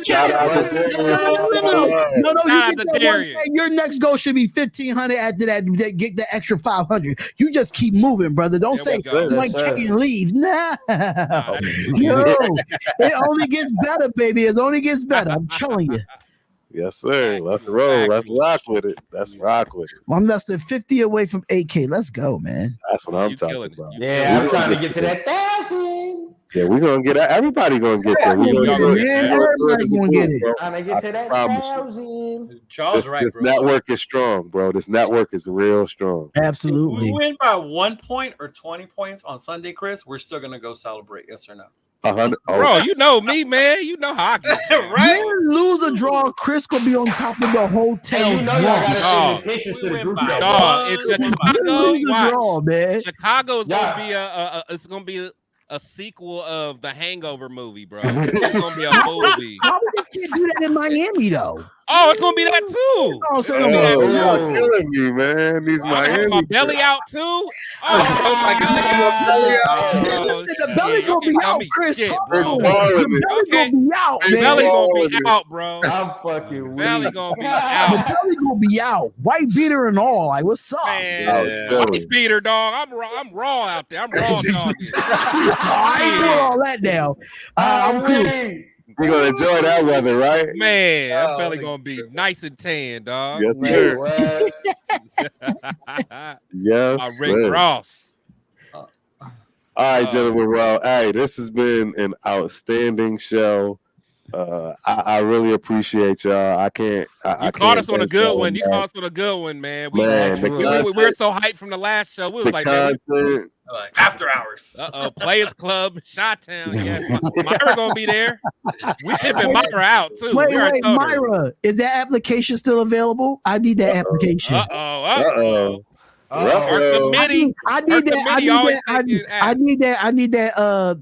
Shout out to Darius. No, you get that 1K. Your next goal should be 1,500. After that, get the extra 500. You just keep moving, brother. Don't say 1K and leave. Nah. Yo, it only gets better, baby. It only gets better. I'm telling you. Yes, sir. Let's roll. Let's rock with it. Let's rock with it. I'm less than 50 away from 8K. Let's go, man. That's what I'm talking about. Yeah, I'm trying to get to that 1,000. Yeah, we're gonna get it. Everybody gonna get there. Everybody's gonna get it. Trying to get to that 1,000. This network is strong, bro. This network is real strong. Absolutely. If we win by 1 point or 20 points on Sunday, Chris, we're still gonna go celebrate. Yes or no? 100. Bro, you know me, man. You know how I get right. Win, lose or draw, Chris gonna be on top of the hotel. Hey, you know y'all gotta send the pictures to the group chat. It's Chicago. Man. Chicago's gonna be it's gonna be a sequel of the Hangover movie, bro. It's gonna be a movie. How we get can't do that in Miami though. Oh, it's gonna be that too. Oh, It's so gonna be that y'all too. killing me, man. These I'm gonna have my Miami belly trips. out too. Oh, my God. Listen, the belly gonna be out, Chris. Shit, Talk Big to him. balling The it. belly Okay. gonna be out, The Big man. belly gonna be balling it. out, bro. I'm fucking Belly weak. gonna be The out. belly gonna be out. White beater and all. Like, what's up? Man, Yeah. white beater, dog. I'm raw out there. I'm raw talking. I ain't doing all that now. I'm cool. weak. We're gonna enjoy that weather, right? Man, that Oh, belly nigga. gonna be nice and tan, dog. Yes, Man, sir. what? Yes, Rick sir. Ross. All right, Oh. gentlemen. Well, hey, this has been an outstanding show. I really appreciate y'all. I You caught caught us on a good one. You caught us on a good one, man. Man, the we were so hyped from the last show. We was the like, man, content. Like, after hours. Players Club, Chi-Town. Yes, Myra gonna be there. We tipping Myra out too. Wait, We already told her. Myra, is that application still available? I need that application. Uh-oh. Our committee. I need that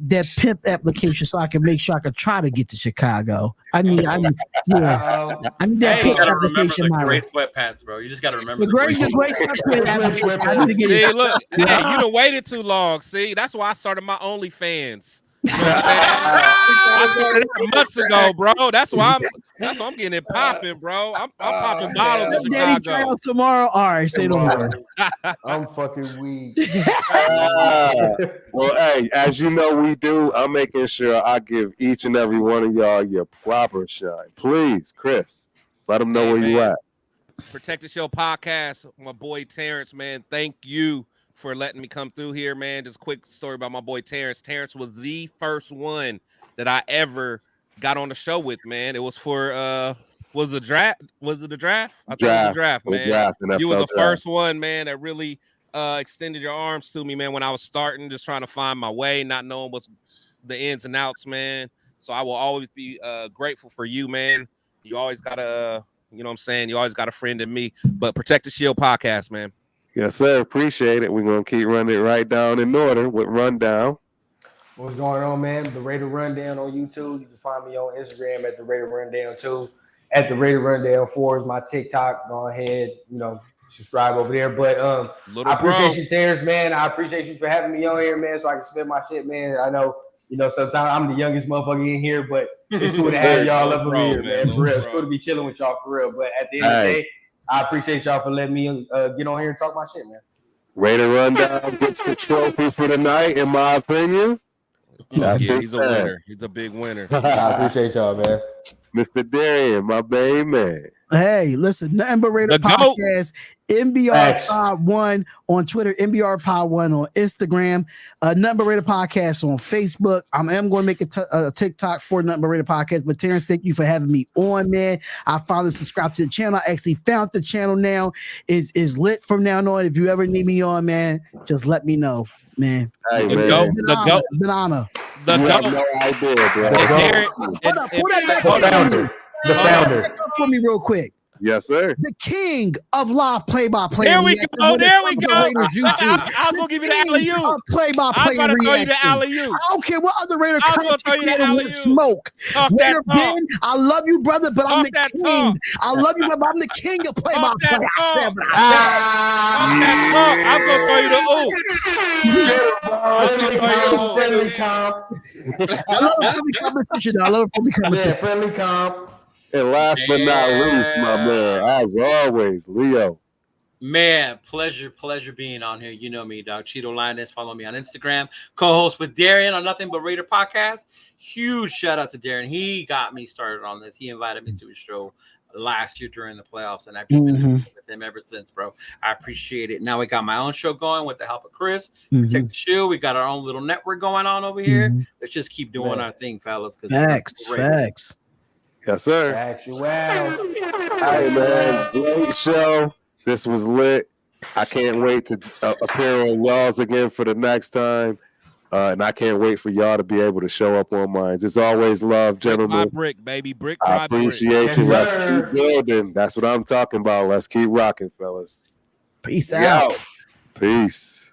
that pimp application so I can make sure I can try to get to Chicago. I need that You pimp gotta remember application, the Myra. gray sweatpants, bro. You just gotta remember The great sweatpants application. I need to get See, it. look, hey, you done waited too long. See, that's why I started my OnlyFans. You know what I'm saying? I started that months ago, bro. That's why I'm getting it popping, bro. I'm popping bottles in Daddy Chicago. trials tomorrow. All right, say no more. I'm fucking weak. Well, hey, as you know we do, I'm making sure I give each and every one of y'all your proper shine. Please, Chris, let them know Hey, where you man. at. Protect the Show podcast. My boy Terrence, man. Thank you for letting me come through here, man. Just a quick story about my boy Terrence. Terrence was the first one that I ever got on the show with, man. It was for was the draft? Was it the draft? I think it was the draft, man. You was the first one, man, that really extended your arms to me, man, when I was starting, just trying to find my way, not knowing what's the ins and outs, man. So I will always be grateful for you, man. You always got a, you know what I'm saying? You always got a friend in me. But Protect the Shield podcast, man. Yes, sir. Appreciate it. We're going to keep running it right down in order with Rundown. What's going on, man? The Raider Rundown on YouTube. You can find me on Instagram at the Raider Rundown too. At the Raider Rundown 4 is my TikTok. Go ahead, subscribe over there. But I appreciate you, Terrence, man. I appreciate you for having me on here, man, so I can spit my shit, man. I know, sometimes I'm the youngest motherfucker in here, but it's cool to have y'all up over here, man. For real. It's cool to be chilling with y'all for real. But at the end of the day, I appreciate y'all for letting me get on here and talk my shit, man. Raider Rundown gets the trophy for the night, in my opinion. He's a winner. He's a big winner. I appreciate y'all, man. Mr. Darian, my baby man. Hey, listen, Nothing But Raider podcast, NBR51 on Twitter, NBR51 on Instagram, Nothing But Raider podcast on Facebook. I am going to make a TikTok for Nothing But Raider podcast. But Terrence, thank you for having me on, man. I finally subscribed to the channel. I actually found the channel now. Is lit from now on. If you ever need me on, man, just let me know, man. Hey, It's man. been an honor. You have no idea, bro. The founder. Back up for me real quick. Yes, sir. The king of live play-by-play. There we go. There we go. I'm gonna give you the alley-oop. Play-by-play. I'm gonna throw you the alley-oop. I don't care what other Raider I'm gonna throw you the content alley-oop. smoke. Raider Ben, I love you, brother, but I'm the king. Talk. I love you, but I'm the king of play-by-play. I'm gonna throw you the Friendly comp. I love friendly competition. I love friendly competition. Yeah, friendly comp. And last but not least, my man, as always, Leo. Man, pleasure being on here. You know me, dog. Cheeto Lioness. Follow me on Instagram. Co-host with Darian on Nothing But Raider podcast. Huge shout out to Darian. He got me started on this. He invited me to his show last year during the playoffs, and I've just been with him ever since, bro. I appreciate it. Now we got my own show going with the help of Chris. Protect the Shield. We got our own little network going on over here. Let's just keep doing our thing, fellas. Facts. Yes, sir. Actual. Hey, man, great show. This was lit. I can't wait to appear on y'all's again for the next time. And I can't wait for y'all to be able to show up on mine. It's always love, gentlemen. Brick, baby. Brick, I appreciate you. Let's keep building. That's what I'm talking about. Let's keep rocking, fellas. Peace out. Peace.